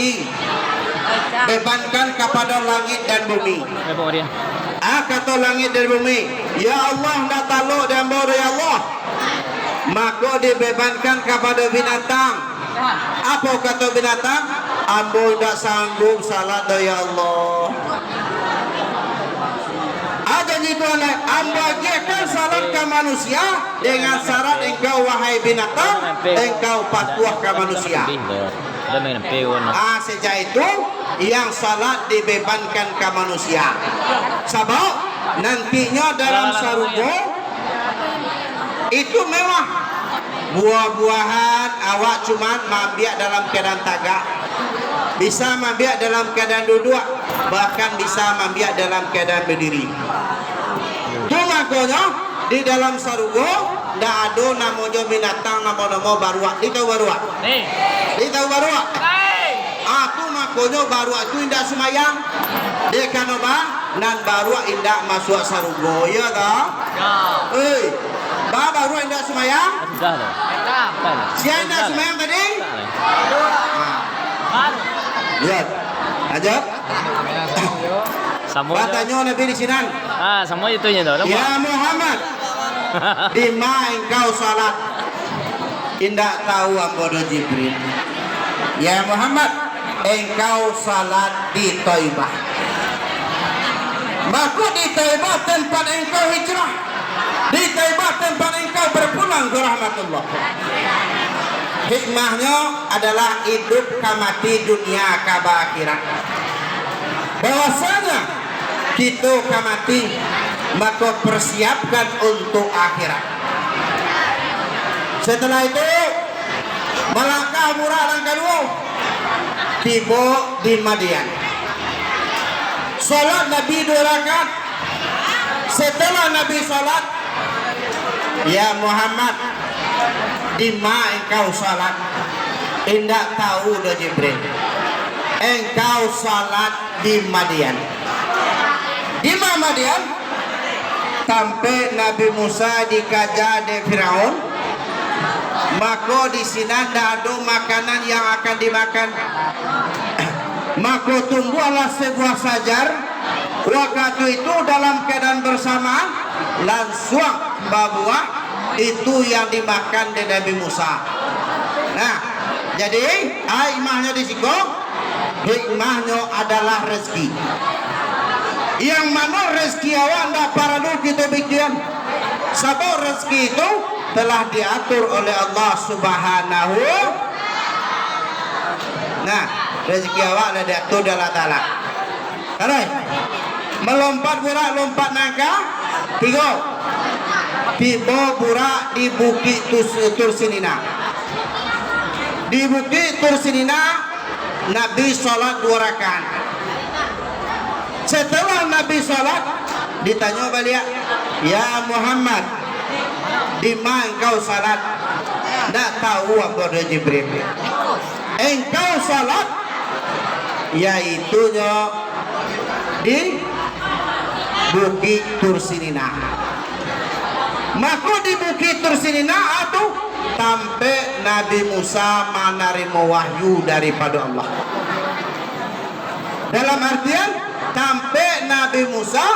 dibebankan kepada langit dan bumi. Kata langit dan bumi, ya Allah nak taluk dan bodoh ya Allah. Maka dibebankan kepada binatang. Apa kata binatang? Ambo tidak sanggup salat ya Allah. Ada gitu oleh ambagiakan salat ke manusia dengan syarat engkau wahai binatang, engkau patuh ke manusia. Sejak itu yang salat dibebankan ke manusia. Sebab nantinya dalam surga itu mewah. Buah-buahan awak cuma mabiak dalam keadaan tagak, bisa mabiak dalam keadaan duduk, bahkan bisa mabiak dalam keadaan berdiri. Itu makanya di dalam surga tidak ada namanya binatang nama-nama baruak. Ditahu baruak? Ditahu baruak? Aku makanya baruak itu tidak semayang. Dia kanobah dan baruak tidak masuk surga. Ya tak? Baru tidak semayang? Sudah dah. Siapa tidak semayang tadi? Ya, aja. Sama Katanya Nabi di sini. sama itunya dah. Ya Muhammad, di mana engkau salat? Tidak tahu ambodo Jibril. Ya Muhammad, engkau salat di Taibah. Maka di Taibah tempat engkau hijrah. Di Taibah tempat engkau berpulang ke rahmatullah. Hikmahnya adalah hidup kamati dunia kaba akhirat. Bahwasanya kita kamati maka persiapkan untuk akhirat. Setelah itu melangkah murah langkah dua tiba di Madian. Salat Nabi 2 rakaat. Setelah Nabi salat, ya Muhammad, di mana engkau salat? Tidak tahu dah Jibril. Engkau salat di Madian. Di mana Madian? Sampai Nabi Musa dikejar di Firaun. Maka di sini tidak ada makanan yang akan dimakan. Maka tumbuhlah sebuah sajar. Waktu itu dalam keadaan bersamaan langsung buah itu yang dimakan di Nabi Musa. Nah, jadi hikmahnya di situ, hikmahnya adalah rezeki. Yang mana rezeki awak tidak perlu kita bikin. Sebab rezeki itu telah diatur oleh Allah Subhanahu. Nah, rezeki awak sudah diatur dalam Ta'ala. Kalau melompat burak lompat nangka 3 tiba burak di Bukit Tursinina. Di Bukit Tursinina Nabi salat 2 rakaat. Setelah Nabi salat ditanya balik, ya Muhammad, di mana engkau salat? Tak tahu apa dia Jibril. Engkau salat yaitunya di Bukit Tursinina. Maka di Bukit Tursinina atau sampai Nabi Musa menerima wahyu daripada Allah. Dalam artian sampai Nabi Musa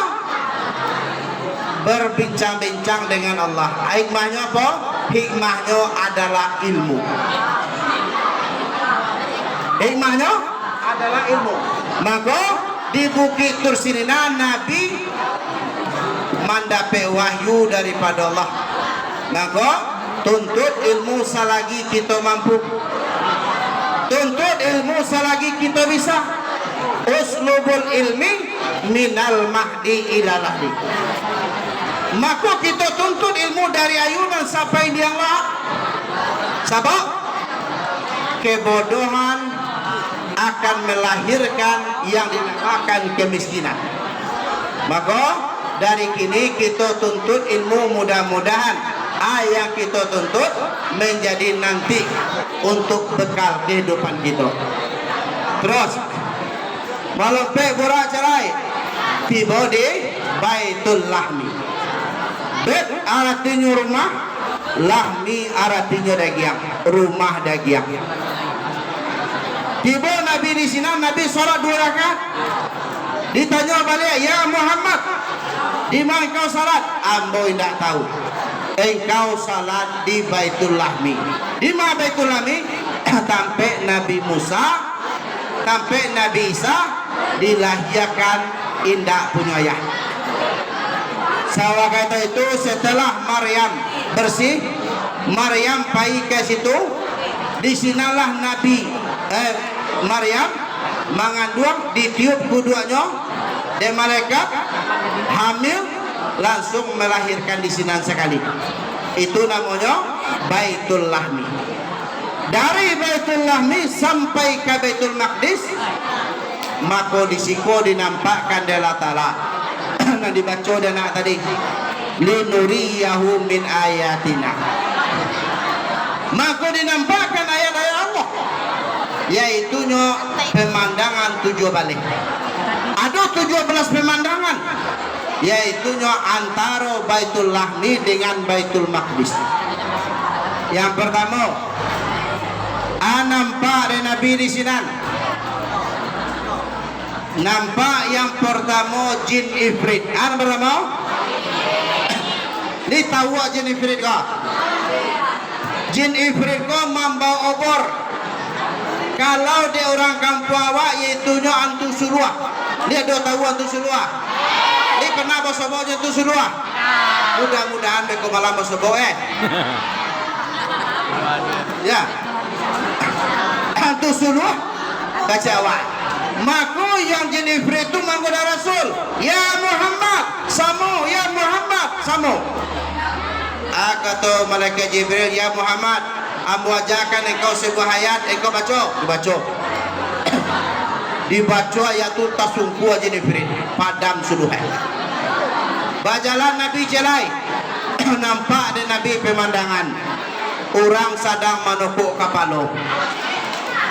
berbincang-bincang dengan Allah. Hikmahnya apa? Hikmahnya adalah ilmu. Hikmahnya adalah ilmu. Maka di Bukit Tursinina Nabi mendapat wahyu daripada Allah. Maka tuntut ilmu selagi kita mampu. Tuntut ilmu selagi kita bisa. Uslubul ilmi minal mahdi ila lahdi. Maka kita tuntut ilmu dari ayunan sampai dia Allah. Sebab kebodohan akan melahirkan yang dinamakan kemiskinan. Maka dari kini kita tuntut ilmu, mudah-mudahan yang kita tuntut menjadi nanti untuk bekal kehidupan kita. Terus malam borak cerai tiba di Baitul Lahmi. Bet artinya rumah, lahmi artinya daging, rumah daging. Tiba Nabi di sini, Nabi sholat 2 rakaat. Ditanya balik, ya Muhammad, di mana engkau salat? Ambo tidak tahu. Engkau salat di Baitul Lahmi. Di mana Baitul Lahmi? Sampai Nabi Musa, sampai Nabi Isa dilahirkan indah punya ayah. Sawa kata itu setelah Maryam bersih, Maryam pergi ke situ. Di sinalah Nabi Maryam mengandung, ditiup kuduanya dan malaikat hamil langsung melahirkan di sinan sekali. Itu namanya Baitul Lahmi. Dari Baitul Lahmi sampai ke Baitul Maqdis, maka di siku dinampakkan Allah Ta'ala. Nah dibaca dan tadi linuriyahu min ayatina. Maka dinampakkan ayat-ayat Allah, yaitunya pemandangan 7 balik. Ada 17 pemandangan, yaitunya antara Baitul Lahmi dengan Baitul Maqdis. Yang pertama, nampak ada Nabi di sini. Nampak yang pertama jin ifrit. Pertama, ni tahu jin ifrit kah? Jin ifrit kau membawa obor. Kalau dia orang kampung awak, iaitunya antu suruah. Dia dah tahu antu suruah. Dia pernah bersobok antu suruah. Mudah-mudahan mereka malam bersobok ya. Antu suruah baca awak. Maka yang jin ifrit itu menggoda Rasul. Ya Muhammad, samu. Ya Muhammad, samu. Kata malaikat Jibril, ya Muhammad, aku ajarkan engkau sebuah ayat, engkau baca. Dibaca ayat itu tasungku aja Jibril, padam suduhan. Bajalan Nabi jelai, nampak ada Nabi pemandangan. Orang sedang menukuk kapalo.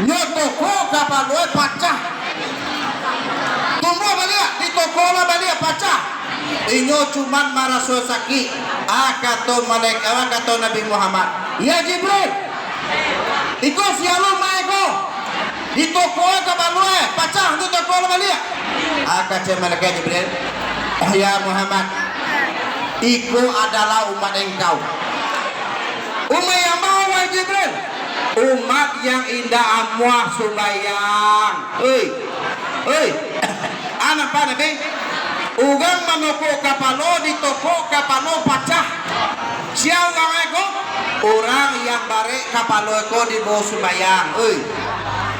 Nyotukuk kapalo pecah. Tunggu balik, ditokolah balik pecah. Inyo cuman marasul sakit. Kata malaikat, kata Nabi Muhammad, ya Jibril, iko sialum maiko, ditokolah kabalue, pecah ditokolah balik. Kata malaikat Jibril, ya Muhammad, iko adalah umat engkau. Umat yang mau Jibril, umat yang indah amuah sembahyang. Anak apa Nabi? Ugang menukuk kapalo, ditokok kapalo pecah. Siapa orang itu? Orang yang barek kapalo itu di bawah sembahyang.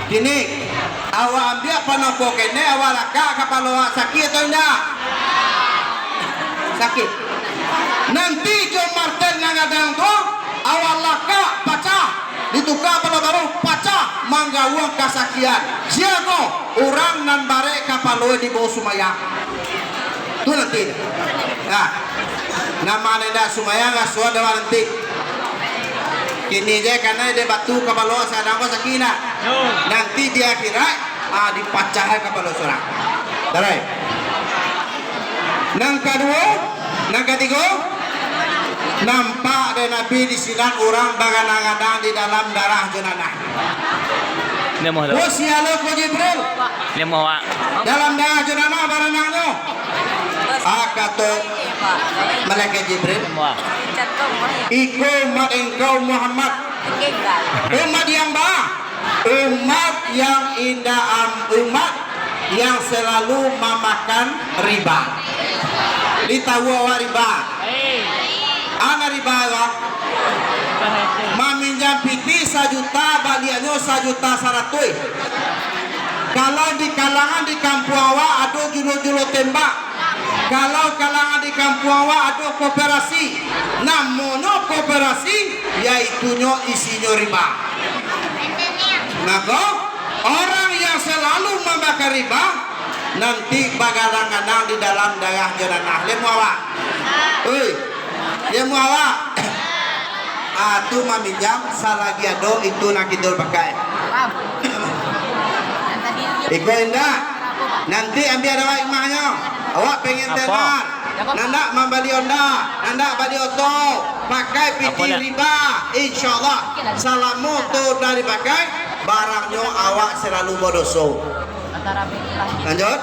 Kini awak ambil penukuk ini, awak laka kapalo sakit atau tidak? Sakit. Nanti jom marten nangadang tu, awak laka pecah. Ditukar pada baru pecah manggawang kasakian. Siapa? Orang nan barek kapalo di bawah sembahyang. Itu nanti. Nah, nama nenda sumaya nggak suara dewa nanti. Kini je karena dia batu kapalo sadang ko sakina. Nanti dia kira dipacah kapalo seorang. Tarai. Nang kedua, nang ketiga, nampak dan Nabi disilang orang bagadang-gadang di dalam darah jenazah. Lemah tu. Wasialo ko Jibril Lemah wak. dalam darah jenazah baranangnya. Kata malaikat Jibril, Wak. Iko umat engkau Muhammad, umat yang baik, umat yang indah, umat yang selalu memakan riba. Ditahu awak riba. Ana riba awak meminjam piti 1 juta, baliannya 1 juta 100. Kalau di kalangan di kampung awak ada julu-julu tembak. Kalau kalangan di kampung awak ada kooperasi. Namunnya kooperasi yaitunya isinya riba. Maka orang yang selalu membakar riba nanti bagadang-gadang di dalam darah jenazah. Lemu awak. Lemu awak. Tu meminjam salagi ado itu nak kita pakai. Iko indah. Nanti ambil awak imahnya. Awak pengen tenar. Nanda membeli onda, nanda beli oto, pakai piti riba. Insyaallah salamu tu dari pakai barangnya awak selalu berdosa. Lanjut.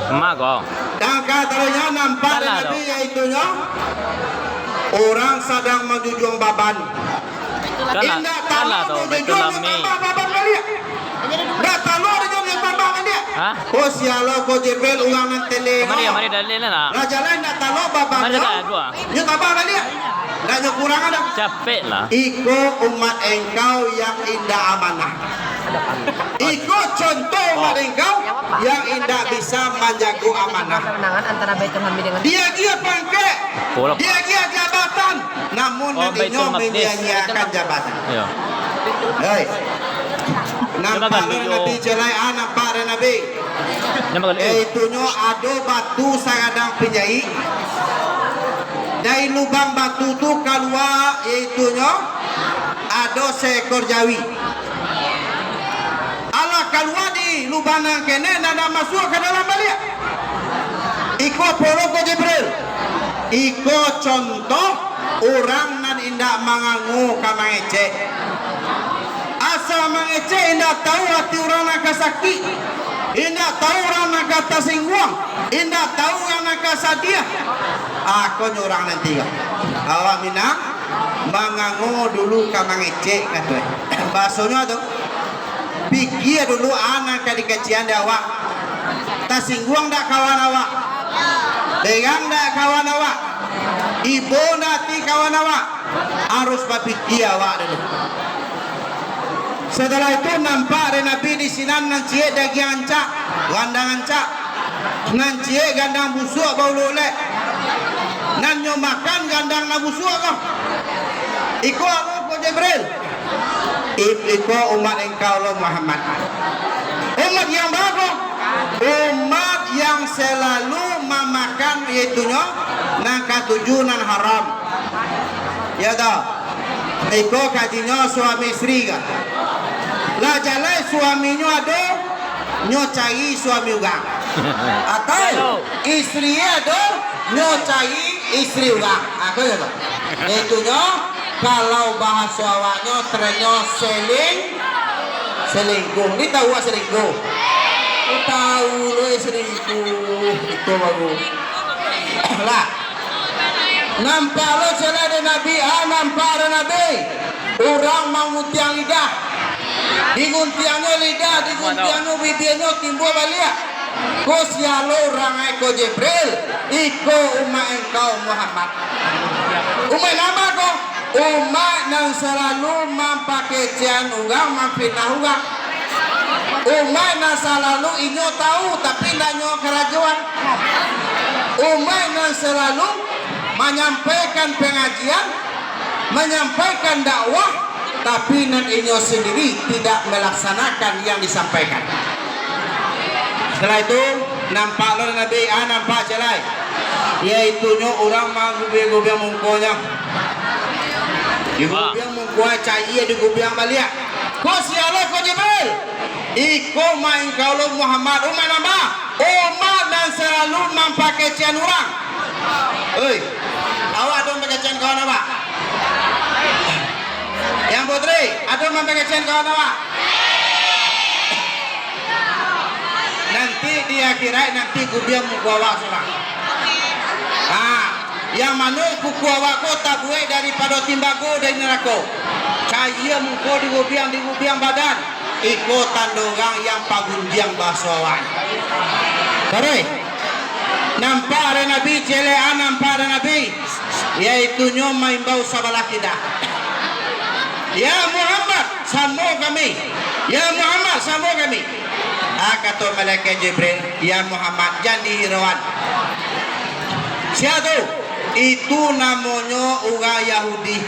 Emak kau. Dan katanya nampak Salah Nabi yaitunya orang sedang menjunjung baban. Salah tu. Betul lami. Baban balik. Dah tahu ada yang baban balik. Hah? Oh sialo ko Jibril ulang nanti le. Mari dalil lah. Raja lain nak tahu baban. Mari dah dua. Nyo baban balik. Dah nyo kurang ada. Capek lah. Iko umat engkau yang indah amanah. Iko contoh umat engkau yang indah bisa menjaga amanah. Kemenangan antara Baitul Hamid dengan Dia pangkat, dia jabatan, namun nantinya menyia-nyiakan jabatan. Ya. Hei, nampak Nabi jelai, nampak Nabi. Nampak kali. Itunya ada batu sangadang penjahit. Dari lubang batu tu keluar, itunya ada seekor jawi. Allah keluar di lubang yang kene, nada masuk ke dalam balik. Iko polo ko Jibril. Iko contoh orang nan indak mangangu ka mangecek. Asa mangecek indak tahu hati orang nak sakit. Indak tahu orang nak kata singguang. Indak tahu orang nak sadia. Aku orang nanti kan. Awak minang mangangu dulu ka mangecek kata. Bahasanya tu pikir dulu anak kali kecian awak. Tak singguang dak kawan awak. Dengan dak kawan awak. Ibu nanti kawan awak. Harus berpikir awak dulu. Setelah itu nampak ada Nabi di sini nanti daging ancak, gandang ancak, nanti gandang busuk bau lolek, nanti makan gandang na busuk kah? Iko Allah ko Jibril. Iko umat engkau Allah Muhammad. Umat yang bagus, umat yang selalu memakan yaitunya nangka tujuan haram. Ya dah. Iko kajinya suami istri kan. Lah jalai suaminya ada nyocai suami ugang. Atau istri ada nyocai istri ugang. Aku ya Pak. Itunya kalau bahasa awaknya trennya selingkuh. Ini tahu selingkuh. Tahu lo selingkuh. Itu bagus. Lah. Nampak lo celana Nabi, nampak Nabi. Orang mengutiang lidah. Diguntiangnya lidah, diguntiangnya bibirnya timbul balik. Ko sialo orang eko Jibril, iko umat engkau Muhammad. Umat nama ko, umat yang selalu mampakai cian ugang, mampinah ugang. Umat yang selalu inyo tahu tapi tidak nyo kerajuan. Umat yang selalu menyampaikan pengajian, menyampaikan dakwah, tapi nan inyo sendiri tidak melaksanakan yang disampaikan. Setelah itu nampak lo Nabi nampak jelai, yaitunya orang menggubiang mungkonya, digubiang mungkonya cahaya digubiang balik. Ko siapa ko Jibril? Iko main kalau Muhammad umat nama umat dan selalu memakai cian orang. Oi, awak dong pakai cian kawan awak. Yang putri, ada memakai cian kawan awak. Nanti di akhirat nanti gubiang muka awak seorang. Yang mana kuku awakku tak buat daripada timbaku dari neraka. Cahaya muka di gubiang badan. Ikut tandungan yang pagunjiang bahsawan. Terus nampak ada Nabi celean, nampak ada Nabi, yaitu main bau sabalah kita. Ya Muhammad, sambung kami. Ya Muhammad, sambung kami. Kata malaikat Jibril, ya Muhammad, jangan dihiraukan. Siapa? Itu namanya orang Yahudi.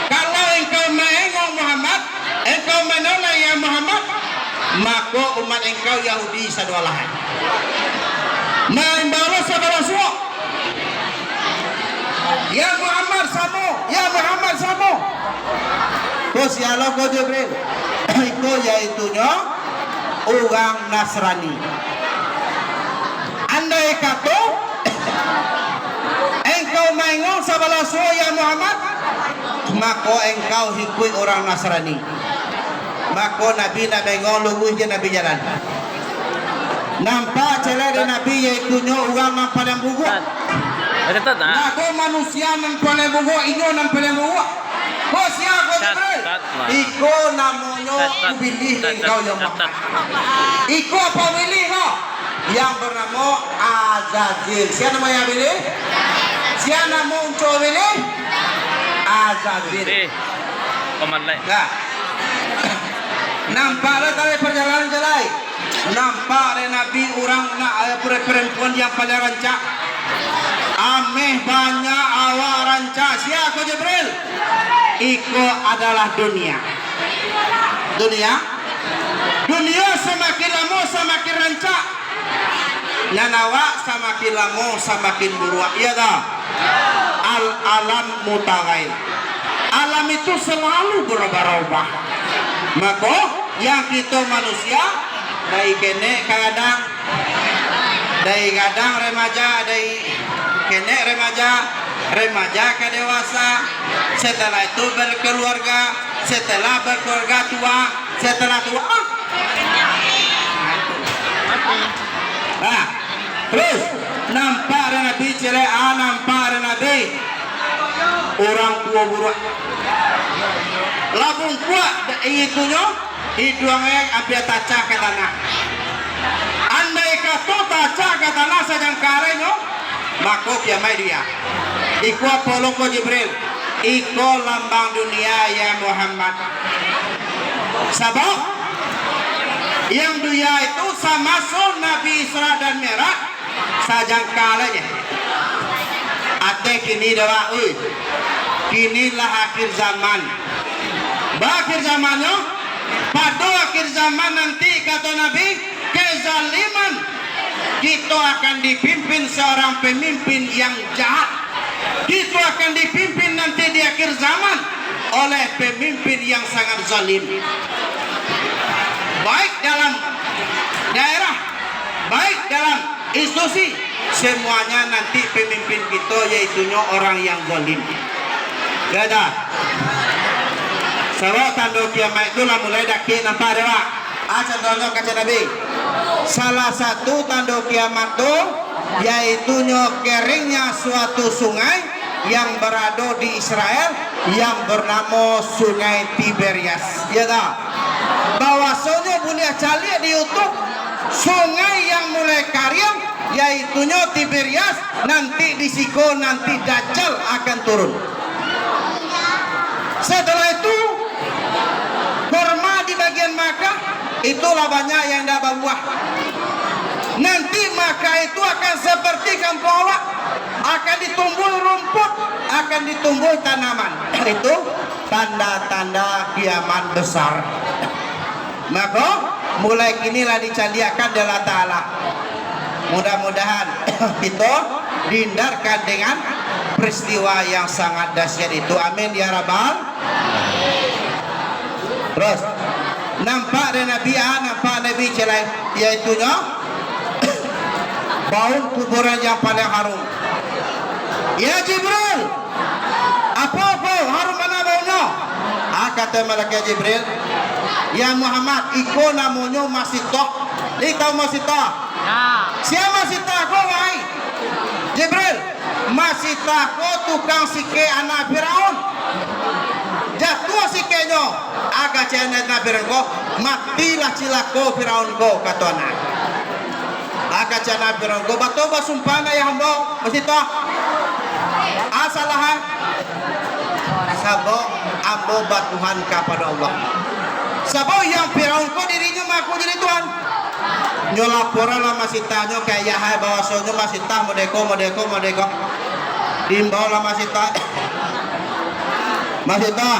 Kalau engkau menengok Muhammad, engkau menolak ya Muhammad, maka umat engkau Yahudi sadualahan. Membalas saudara semua. Ya Muhammad samo, ya Muhammad samo. Kau siapa kau Jibril? Itu yaitunya orang Nasrani. Andai kata engkau menengok saudara semua ya Muhammad, maka engkau hikui orang Nasrani. Maka Nabi ngolong je Nabi jalan. Nampak celah dari Nabi yaitu orang yang paling buguk. Nabi manusia yang paling buguk, ini yang paling buguk. Kau siapa Jibril? Iko namanya pilih engkau yang Muhammad. Iko apa pilih kau? Yang bernama Azazil. Siapa nama yang pilih? Siapa nama untuk pilih? Azazil. Nah, nampaklah dari perjalanan jalan. Nampak ada Nabi orang perempuan yang paling rancak. Ameh banyak awak rancak. Siapa Jibril? Iko adalah dunia. Dunia semakin lama semakin rancak. Dan awak semakin lama semakin buruk. Iya tak? Alam mutaghayyir. Alam itu selalu berubah-ubah. Maka yang kita manusia dari kene kadang remaja, dari kene remaja ke dewasa, setelah itu berkeluarga, setelah berkeluarga tua, setelah tua terus nampak ada Nabi cerai, nampak ada Nabi orang tua buruk. Labung kuat itunya hidungnya ambil taca ke tanah. Andai kata taca ke tanah sajang karenya, maka kiamai dia. Iku apolong ko Jibril. Iko lambang dunia ya Muhammad. Sebab yang dunia itu sama Nabi Isra dan Mi'raj sajang karenya. Ate kini dewa kinilah akhir zaman. Akhir zamannya, pada akhir zaman nanti kata Nabi, kezaliman kita akan dipimpin seorang pemimpin yang jahat. Kita akan dipimpin nanti di akhir zaman oleh pemimpin yang sangat zalim. Baik dalam daerah, baik dalam institusi, semuanya nanti pemimpin kita yaitunya orang yang zalim. Gada. Sebab tanda kiamat itulah mulai daki nampak dewa. Contohnya kata Nabi, salah satu tanda kiamat itu yaitunya keringnya suatu sungai yang berada di Israel yang bernama Sungai Tiberias. Ya tak? Bahwasanya boleh cari di YouTube sungai yang mulai karyam yaitunya Tiberias, nanti di siku nanti Dajjal akan turun. Setelah itu kurma di bagian Makkah itulah banyak yang dah berbuah. Nanti Makkah itu akan seperti kampung awak, akan ditumbuh rumput, akan ditumbuh tanaman. Itu tanda-tanda kiamat besar. Maka mulai kinilah dicaliakan Allah Ta'ala. Mudah-mudahan kita dihindarkan dengan peristiwa yang sangat dahsyat itu. Amin ya Rabbal. Terus nampak dari Nabi A, nampak Nabi C lain, iaitunya bau kuburan yang paling harum. Ya Jibril, apa harum mana baunya? Kata malaikat Jibril, ya Muhammad, iko namanya masih tok. Ikau masih tok. Siapa masih tok kau wahai Jibril? Masih tok tukang sike anak Firaun. Jatuh sikenya, agak cina anak Firaun kau, matilah cilako Firaun kau kata anak. Agak cina Firaun kau, batu basumpana ya hamba masih tok. Asalahan sabo ambo batuhan kepada Allah. Sabo yang Firaun ko dirinya mengaku jadi Tuhan. Nyolaporan lah masih tanya kayak hai bahwasanya masih tah modeko. Dimbau lah masih tah. Masih tah.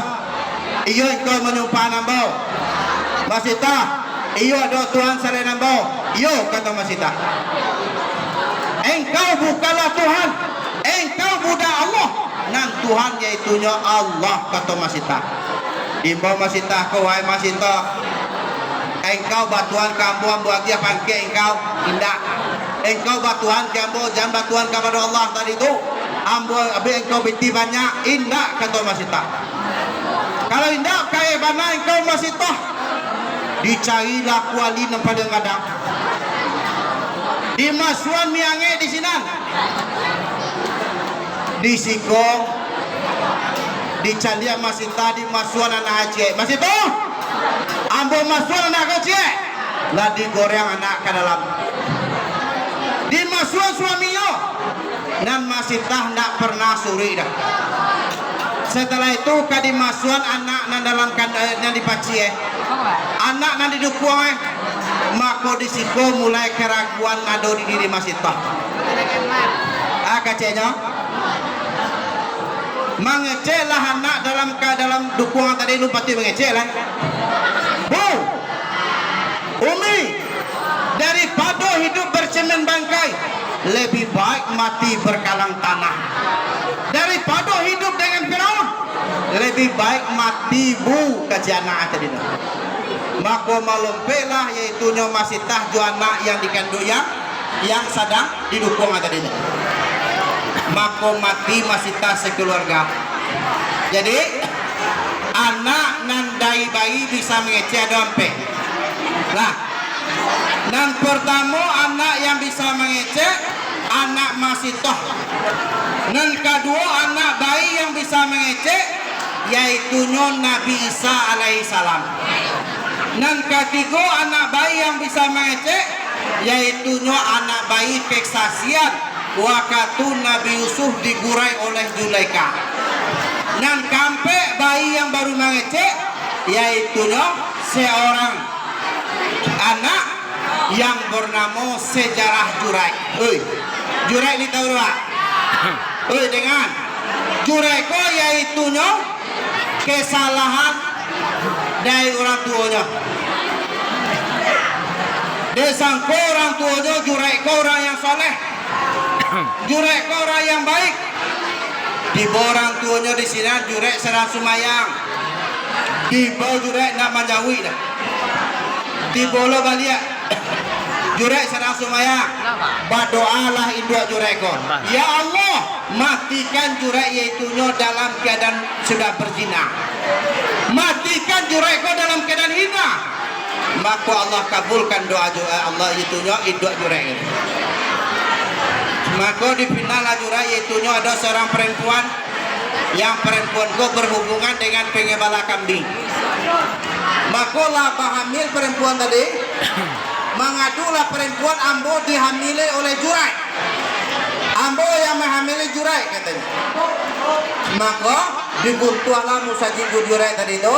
Iyo engkau menyumpah nambau. Masih tah. Iyo ada Tuhan selain nambau. Iyo kata masih tah. Engkau bukanlah Tuhan. Engkau budak Allah. Nan Tuhan yaitunya Allah kata masita. Imbau masita kau wahai masita. Engkau batuan kamu buat dia pangke engkau indah. Engkau batuan kamu jangan batuan kepada Allah tadi itu. Ambo abi engkau binti banyak indah kata masita. Kalau indah kaya mana engkau masita. Dicarilah kuali pada kadang. Di masuan miange di sinan. Di sikong di candia masih tadi masuan anak Aceh masih tuh ambo masuan anak Aceh lah digoreng anak ke dalam di masuan suaminya dan masih tah nak pernah suri dah. Setelah itu kadi masuan anak nan dalam kandangnya dipaci anak nan didukung mako di sikong mulai keraguan ngado di diri masih tah Acehnya mengecelah anak dalam dukungan tadi lu pasti mengecelah. Bu, Umi, daripada hidup bercemen bangkai, lebih baik mati berkalang tanah. Daripada hidup dengan Firaun, lebih baik mati bu kejana tadi. Maka malumpelah yaitunya masih tahju anak yang dikandung yang sedang didukung tadi. Maka mati masih tak sekeluarga. Jadi anak nan dari bayi bisa mengecek dompe. Nah, nan pertama anak yang bisa mengecek anak masih toh. Nan kedua anak bayi yang bisa mengecek yaitu Nabi Isa alaihissalam. Nan ketiga anak bayi yang bisa mengecek yaitu anak bayi kesaksian waktu Nabi Yusuf digurai oleh Zulaikha. Dan kampe bayi yang baru mengecek yaitu seorang anak yang bernama Sejarah Jurai. Jurai ini tahu tak? Dengan Jurai ko yaitu kesalahan dari orang tuanya. Desangko orang tuanya Jurai ko orang yang soleh. Jurek orang yang baik. Di borang tuanya di sini jurek serang sumayang. Di bawah jurek nak manjawi dah. Di bolo balia jurek serang sumayang. Berdoalah induk jurek ko. Ya Allah, matikan jurek yaitunya dalam keadaan sudah berzina. Matikan jurek ko dalam keadaan hina. Maka Allah kabulkan doa Allah yaitunya induk jurek ini. Maka di final ajura yaitu ada seorang perempuan yang perempuan ko berhubungan dengan pengembala kambing. Maka lah hamil perempuan tadi mengadulah perempuan ambo dihamili oleh Jurai. Ambo yang menghamili Jurai katanya. Maka dibuntuahlah musajibu Jurai tadi itu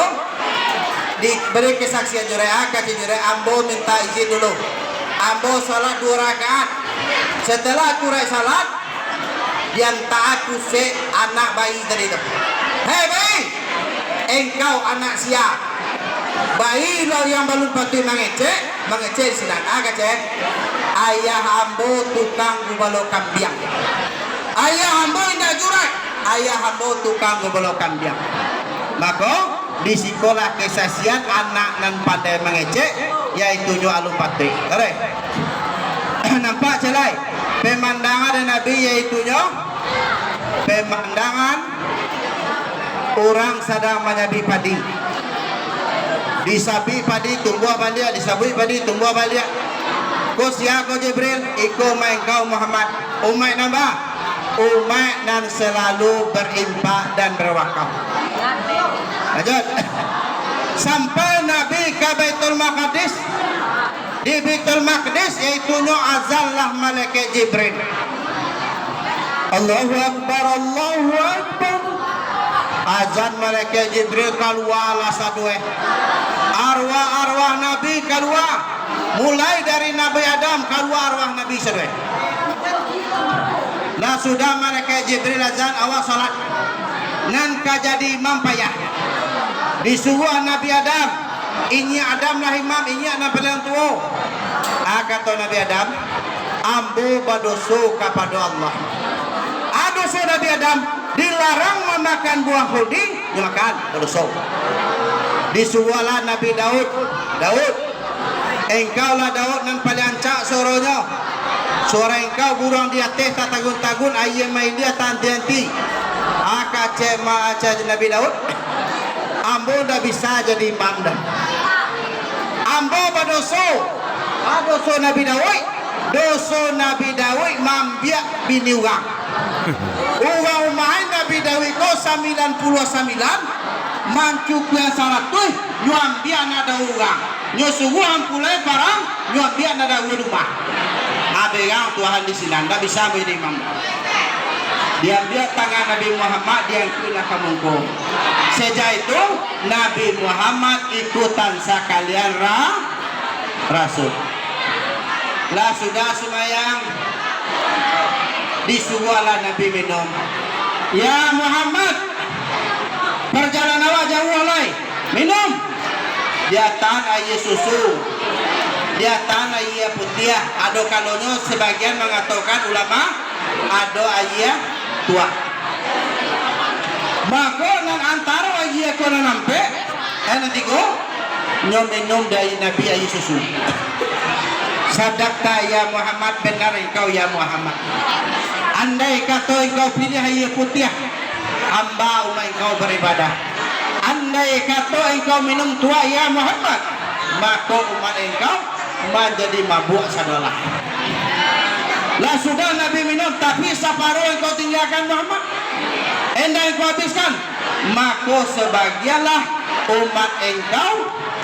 diberi kesaksian Jurai. Kata Jurai ambo minta izin dulu. Ambo salat 2 rakaat. Setelah Jurai salat, yang taat se anak bayi tadi itu. Hei bayi, engkau anak siap. Bayi lo yang belum pasti mengecek sinan. Cek. Ayah ambo tukang gubalo kambiang. Ayah ambo indah Jurai. Ayah ambo tukang gubalo kambiang. Maka di sekolah kesaksian anak nan pandai mengecek yaitu nyo alupati. Alright. Nampak celai pemandangan dari Nabi yaitu nyo pemandangan orang sedang menyabi padi. Disabi padi tumbuh balik, disabi padi tumbuh balik. Ko siya ko Jibril, iko main kau Muhammad. Umat nambah, umat nan selalu berimpak dan berwakaf. Lanjut. Sampai Nabi ke Baitul Maqdis. Di Baitul Maqdis yaitu nyo azallah malaikat Jibril. Allahu Akbar, Allahu Akbar. Azan malaikat Jibril keluar lah sadue. Arwah-arwah Nabi keluar. Mulai dari Nabi Adam keluar arwah Nabi sadue. Lah sudah malaikat Jibril azan awal salat. Nan kajadi imam payah. Disuruh Nabi Adam. Ini Adam lah imam, ini anak paling tua. Kata Nabi Adam, ambu badosu kepada Allah. Adosu Nabi Adam dilarang memakan buah hudi, dimakan badosu. Disuruhlah Nabi Daud, Daud, engkau lah Daud nan paling ancak suaranya. Suara engkau burung di atas tak tagun-tagun, ayam main dia tanti-tanti. Cema aja Nabi Daud. Ambo dah bisa jadi imam dah. Ambo badoso, doso Nabi Daud, doso Nabi Daud mambiak bini orang. Orang main Nabi Daud ko 99, mancuk yang 100, nyuam dia nada orang. Nyusuhu ampulai barang, nyuam dia nada rumah. Ada yang Tuhan di sini anda bisa menjadi imam. Dia tangan Nabi Muhammad dia ikulah kamungko. Sejak itu Nabi Muhammad ikutan sekalian rasul. Lah sudah semayang disuruhlah Nabi minum. Ya Muhammad, perjalanan awak jauh lai, minum. Dia tahan air susu, dia tahan air putih. Ada kalonyo sebagian mengatakan ulama ada air tua. Maka nan antara air ko nan nampe, nanti ko minum dari Nabi air susu. Sadaqta ya Muhammad, benar engkau ya Muhammad. Andai kata engkau pilih air putih, hamba umat engkau beribadah. Andai kata engkau minum tua ya Muhammad, maka umat engkau menjadi mabuk sadalah. Lah sudah Nabi minum, tapi separuh engkau tinggalkan Muhammad. Endai engkau habiskan, maka sebagianlah umat engkau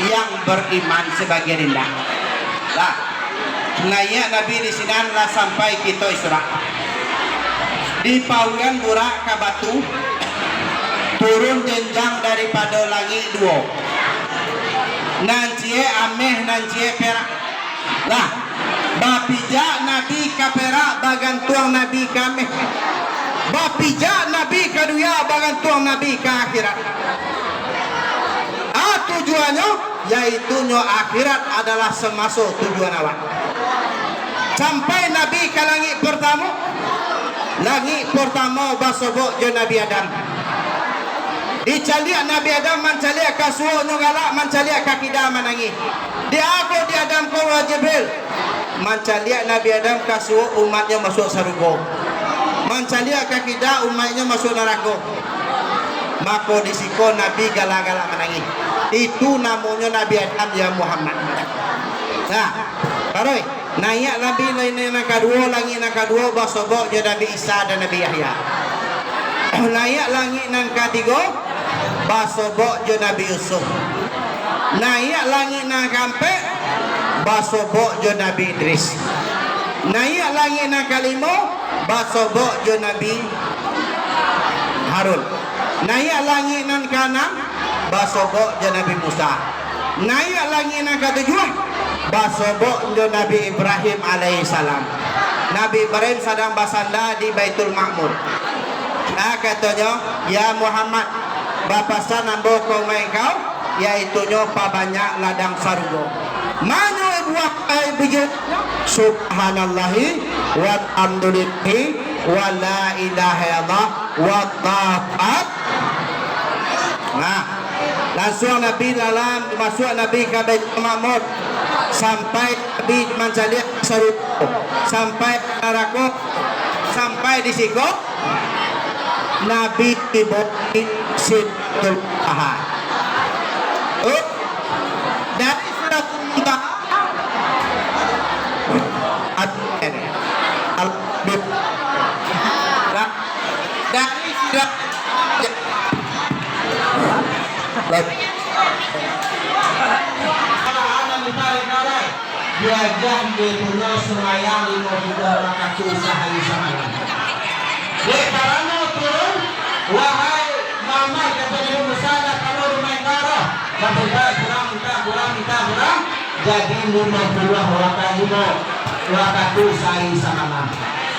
yang beriman sebagian rendah. Lah, naik Nabi di sini lah sampai kita Isra. Di pawian burak ke batu, turun jenjang daripada langit 2. Nancie ameh, nancie perak. Lah, bapijak Nabi ke perak, bagantuang Nabi ke ameh. Bapijak Nabi ke dunia, bagantuang Nabi ke akhirat. Tujuannya yaitu nyo akhirat adalah semasuk tujuan awak. Sampai Nabi ke langit pertama. Langit pertama basobok je Nabi Adam. Dicaliak Nabi Adam mencaliak ke suhu galak, mencaliak ke kidah menangis. Dia aku di Adam kau Jibril. Mencaliak Nabi Adam ke suhu umatnya masuk surga. Mencaliak ke kidah umatnya masuk neraka. Maka disiko Nabi galak-galak menangis. Itu namanya Nabi Adam ya Muhammad. Nah, karoi naik Nabi lain yang kedua, langit yang kedua basobok je Nabi Isa dan Nabi Yahya. Naik langit yang ketiga basobok je Nabi Yusuf. Naik langit yang keempat basobok je Nabi Idris. Naik langit yang kelima basobok je Nabi Harun. Naik langit yang keenam basobok je Nabi Musa. Naik langit yang ketujuh basobok je Nabi Ibrahim alaihissalam. Nabi Ibrahim sedang bersandar di Baitul Ma'mur. Nah katanya, ya Muhammad, bapasan ambo kau engkau, yaitu nyopa banyak ladang sargo. Mana buah biji? Subhanallahi walhamdulillahi wa la ilaha illallah wa ta'at. Nah, Masuk Nabi dalam, masuk Nabi ke Baitul Ma'mur, sampai Nabi menjadi Sarut, sampai Narakot, sampai di Sikop, Nabi dibawa Sidratul Muntaha. Dari Sidratul Muntaha dari diajar di pulau semayang 52 rakaat sehari semalam. Karena turun, wahai mama kata musada kalau rumah karo, kata kurang, jadi 50 rakaat sehari semalam.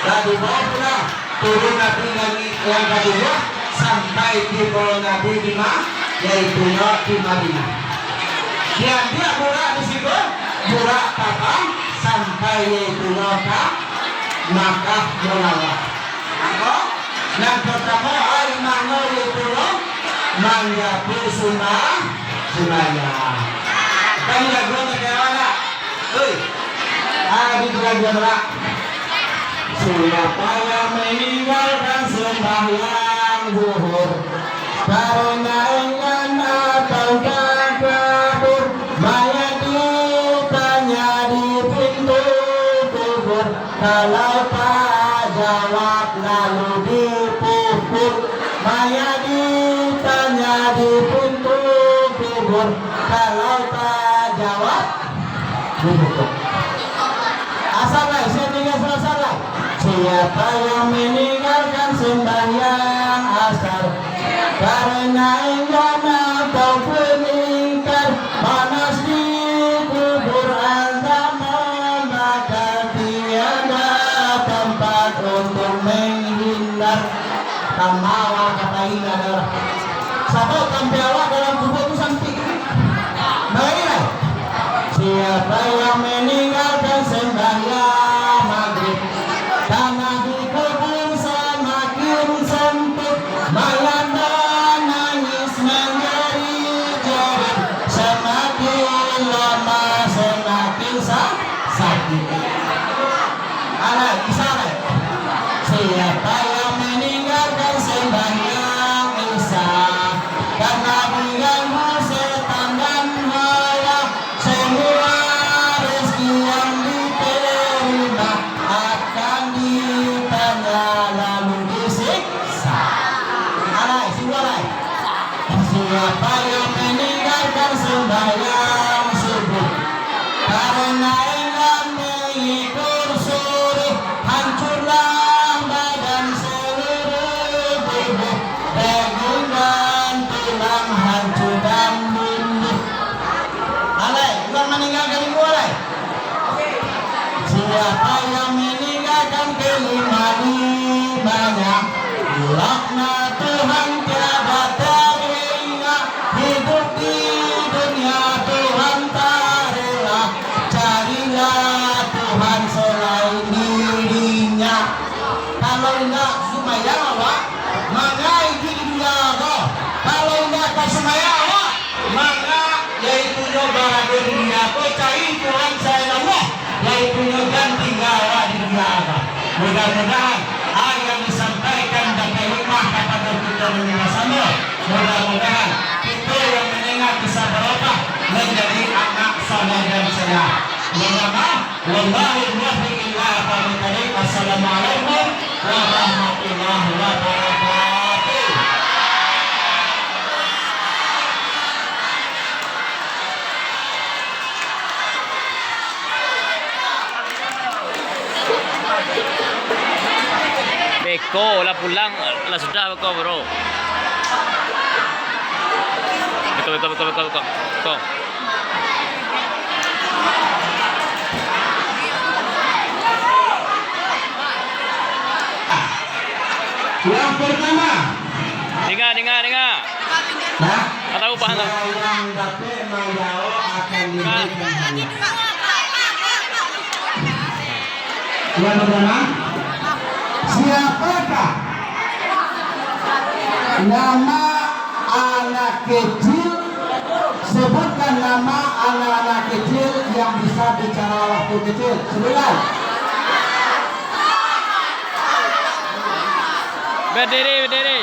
Lalu bawa pulang, turun Nabi lagi yang kedua sampai di pulau Nabi di mana, yaitu di Madinah. Dia murah di situ. Murah kapal sampai yaitu Makkah Munawwarah. Yang pertama hari mana yaitu manggapi Suraya. Kan lagu negara. Gitu lagi adalah siapa yang meninggalkan sembahyang zuhur karena ingin atau kabur mayat ditanya di pintu kubur, kalau tak jawab lalu dipukul. Mayat ditanya di pintu kubur, kalau tak jawab dipukul. Asalnya saya tinggal selesai. Siapa yang meninggalkan sembahyang asar karena enggan atau peningkar, panas di kubur antama, maka tiada tempat untuk menghindar. Tamawa kata ini adalah satu tempiawa dalam kubur itu sampai. Baiklah, siapa yang meninggalkan sembahyang maghrib karena di kubur semakin sempit, mayat nangis menjerit-jerit, semakin lama semakin sakit. Alah, kisah. Siapa yang meninggalkan sembahyang isya karena diganggu setan dan hawa, semua rezeki yang diterima akan ditanya lalu disiksa. Alay, siwalay. Siapa yang meninggalkan sembahyang subuh karena enggan menghibur suruh, hancurlah badan seluruh tubuh, daging dan tulang hancur dan bunyi. Alay, bukan meninggalkan ibu alay. Siapa yang meninggalkan kelima-limanya, laknat Tuhan tiada terhingga, hidup di dunia Tuhan tak rela, carilah Tuhan selain dirinya. Kalau enggak semayang awak, maka itu di dunia Allah. Kalau enggak tak semayang awak, maka yaitu nyoba di dunia kau cari Tuhan selain Allah, yaitu ganti gawa di dunia Allah. Mudah-mudahan hal yang disampaikan dapat hikmah kepada kita bersama. Mudah-mudahan kita yang mendengar kisah barokah menjadi anak saleh dan saleh. Wallahu muwaffiq ila aqwamit thariq. Assalamualaikum warahmatullahi wabarakatuh. Beko lah pulang lah sudah beko bro. Beko. Yang pertama, Dengar. nah, Tak tahu paham tak? yang dapat menjawab akan diberikan hadiah. Yang pertama, siapakah nama anak kecil nama anak-anak kecil yang bisa bicara waktu kecil. 9. Berdiri, berdiri.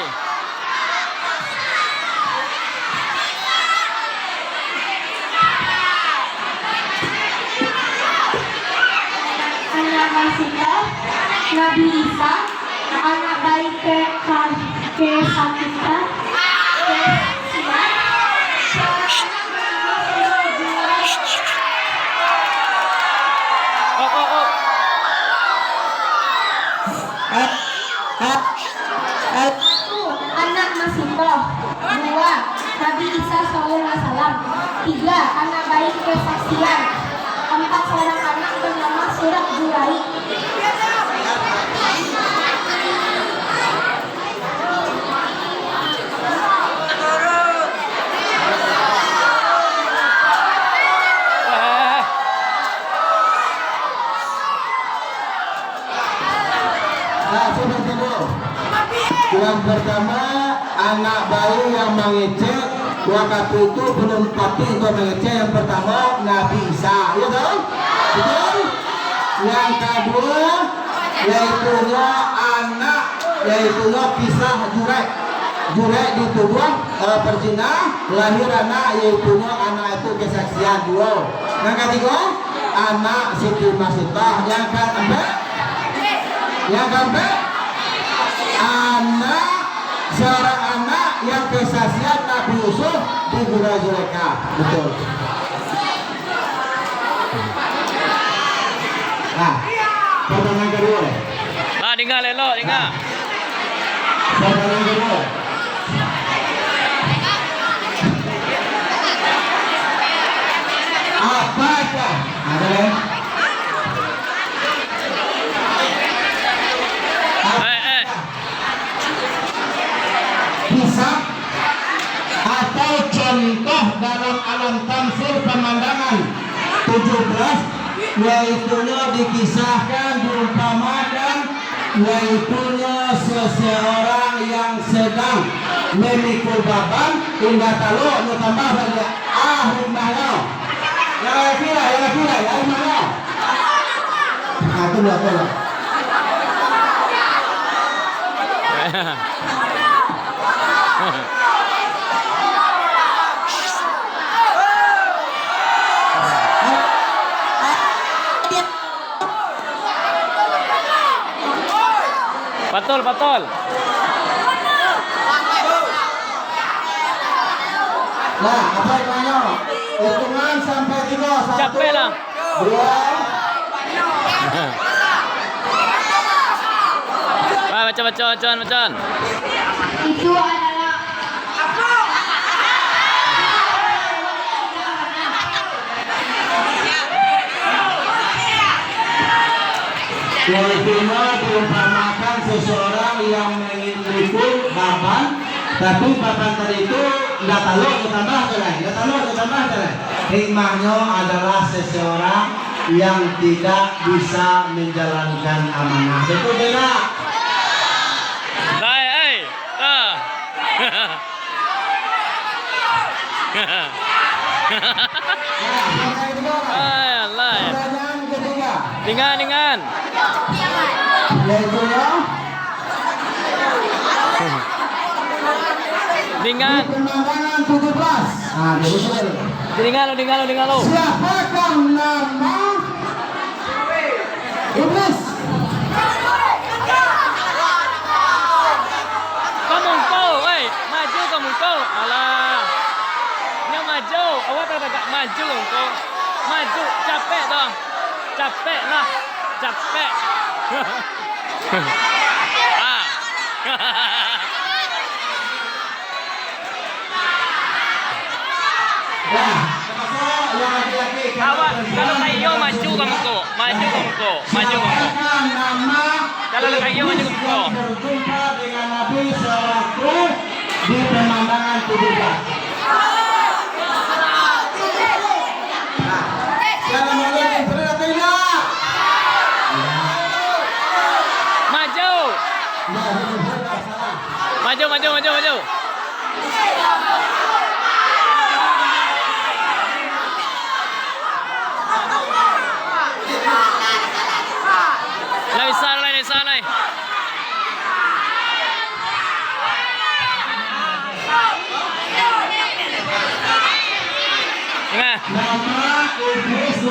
Anak Masita, Nabi Isa, anak baik kesakitan, Oh, oh, oh. anak Masita, 2 Nabi Isa SAW, 3 anak baik kesaksian, 4 seorang anak bernama Surat Jurai. Nah, sudah tunggu. Yang pertama, anak bayi yang mengecek waktu itu belum pati untuk mengecek. Yang pertama, Nabi Isa, ya tahu? Betul? Yang kedua, yaitunya anak, yaitunya kisah Jurek. Jurek dituduh berzina, lahir anak, yaitunya anak itu kesaksian 2. Yang ketiga, anak Siti Masitah. Yang keempat, anak seorang anak yang kesaksian Nabi Yusuf di Gura Zuleka. Betul. Nah, pertanyaan kedua. Ah, tinggal elok, tinggal. Pertanyaan kedua. Apakah ada yang kisah atau contoh dalam alam tamsil pemandangan 17 yaitunya dikisahkan diumpamakan yaitunya seseorang yang sedang memikul baban hingga talu tambah banyak rumahnya yang kira rumahnya itu betul. Betul, betul. Nah, apa namanya? Hitungan sampai 3. 1, Capek lah. 2. Baca, baca. Itu adalah Yaitunya diumpamakan seseorang yang memikul baban, tapi baban tadi itu nggak tahu ditambah cerai. Hikmahnya adalah seseorang yang tidak bisa menjalankan amanah. Betul tidak? Hai, ah. Alah. Pertanyaan ketiga. Dengan. Yaitunya Dengan. pemandangan 17. Nah, Dengan lo. siapakah nama iblis? Kamu kau. Alah. Yang maju, awak tak maju kau. Maju, capek dong. Capek lah. Ah. Nah, yang laki-laki Awak kalau tayo maju kamu kok. siapakah nama Kalau tayo maju kamu kok. berjumpa dengan Nabi sewaktu di pemandangan 17. Nah, siapa mau lihat benar atau tidak? Maju. Nah, benar, salah. Maju.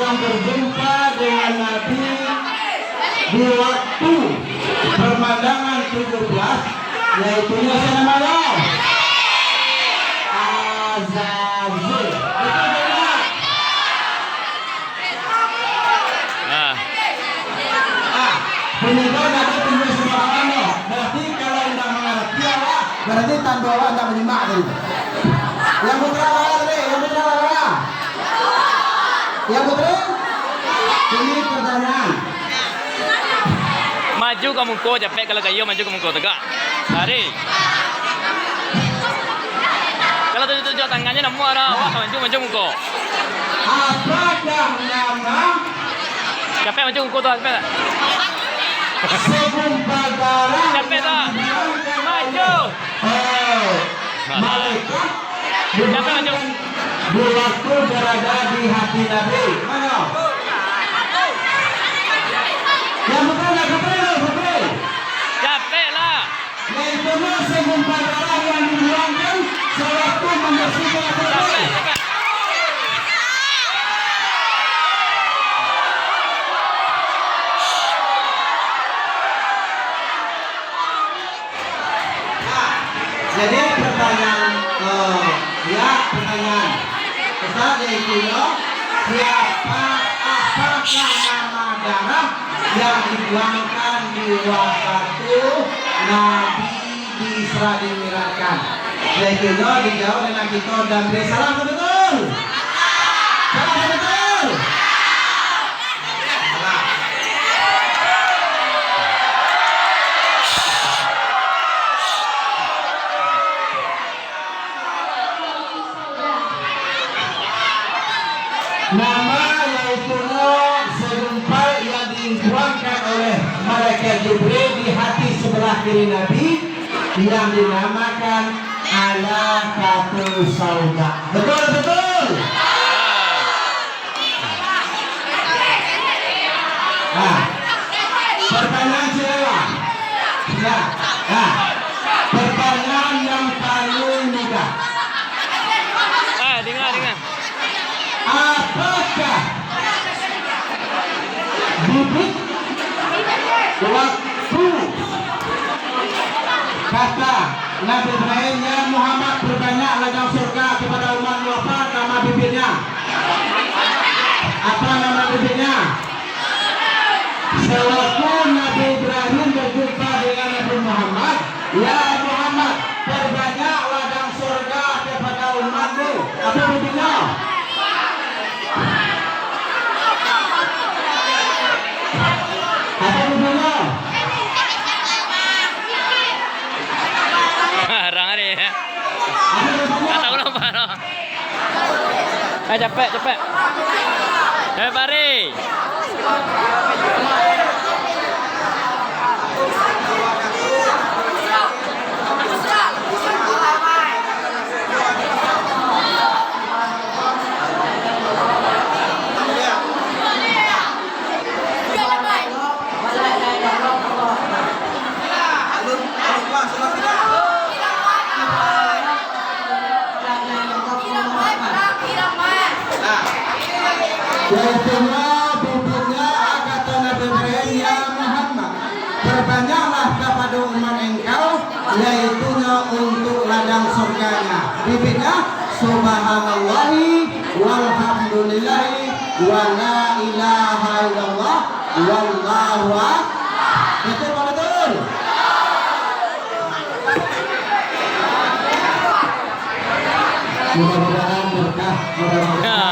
yang berjumpa dengan Nabi di waktu pemandangan 17, yaitu siapa namanya? Azazil. Penyebar ada tinggal sembarangan. Berarti kalau anda mengerti Allah, berarti tanda Allah anda menyimak tadi. Yang putra Allah tadi, yang putra Allah. Yang putra? Ini pertanyaan. Maju kamu ko, capek kalau kayo maju kamu ko tegak. Lari. Kalau tunjuk tangannya namu arah, wah maju kamu ko. Apakah nama Capek maju ko tu, capek. segumpal darah? Capek tak? Maju. Oh, malaikat Capek maju. di waktu berada di hati Nabi. Mana? Yang betul, yang betul. Capek lah. Yaitu segumpal darah yang dibuangkan sewaktu membersihkan Capek, Nabi. capek. Jadi pertanyaan, pertanyaan Ustaz yaitu apakah nama darah yang dibuangkan di waktu Nabi Isra dan Mi'rajkan? Yaitu dijawab dengan kita dan beri salam betul. Salam betul. Nama yaitu segumpal yang dibuangkan oleh malaikat Jibril di hati sebelah kiri Nabi yang dinamakan Alaqatul Sauda. Betul, betul. Nah, pertanyaan siapa? Ya, nah, pertanyaan yang paling mudah. Dengar. Apakah bibit waktu kata Nabi Ibrahim, ya Muhammad berbanyak ladang surga kepada umatmu, apa nama bibitnya? Apa nama bibitnya? Sewaktu Nabi Ibrahim berjumpa dengan Nabi Muhammad, ya Muhammad berbanyak ladang surga kepada umatmu, apa bibitnya? Apa bibitnya? Harang hari ya. Apa bibitnya? Tak tahu lah. Capek. Pari. Yaitunya bibitnya kata Nabi Ibrahim, ya Muhammad berbanyaklah kepada umat engkau, yaitunya untuk ladang surganya. Bibitnya subhanallahi walhamdulillahi wa la ilaha illallah wallahu akbar. Betul pak, betul? Mudah-mudahan berkah, mudah-mudahan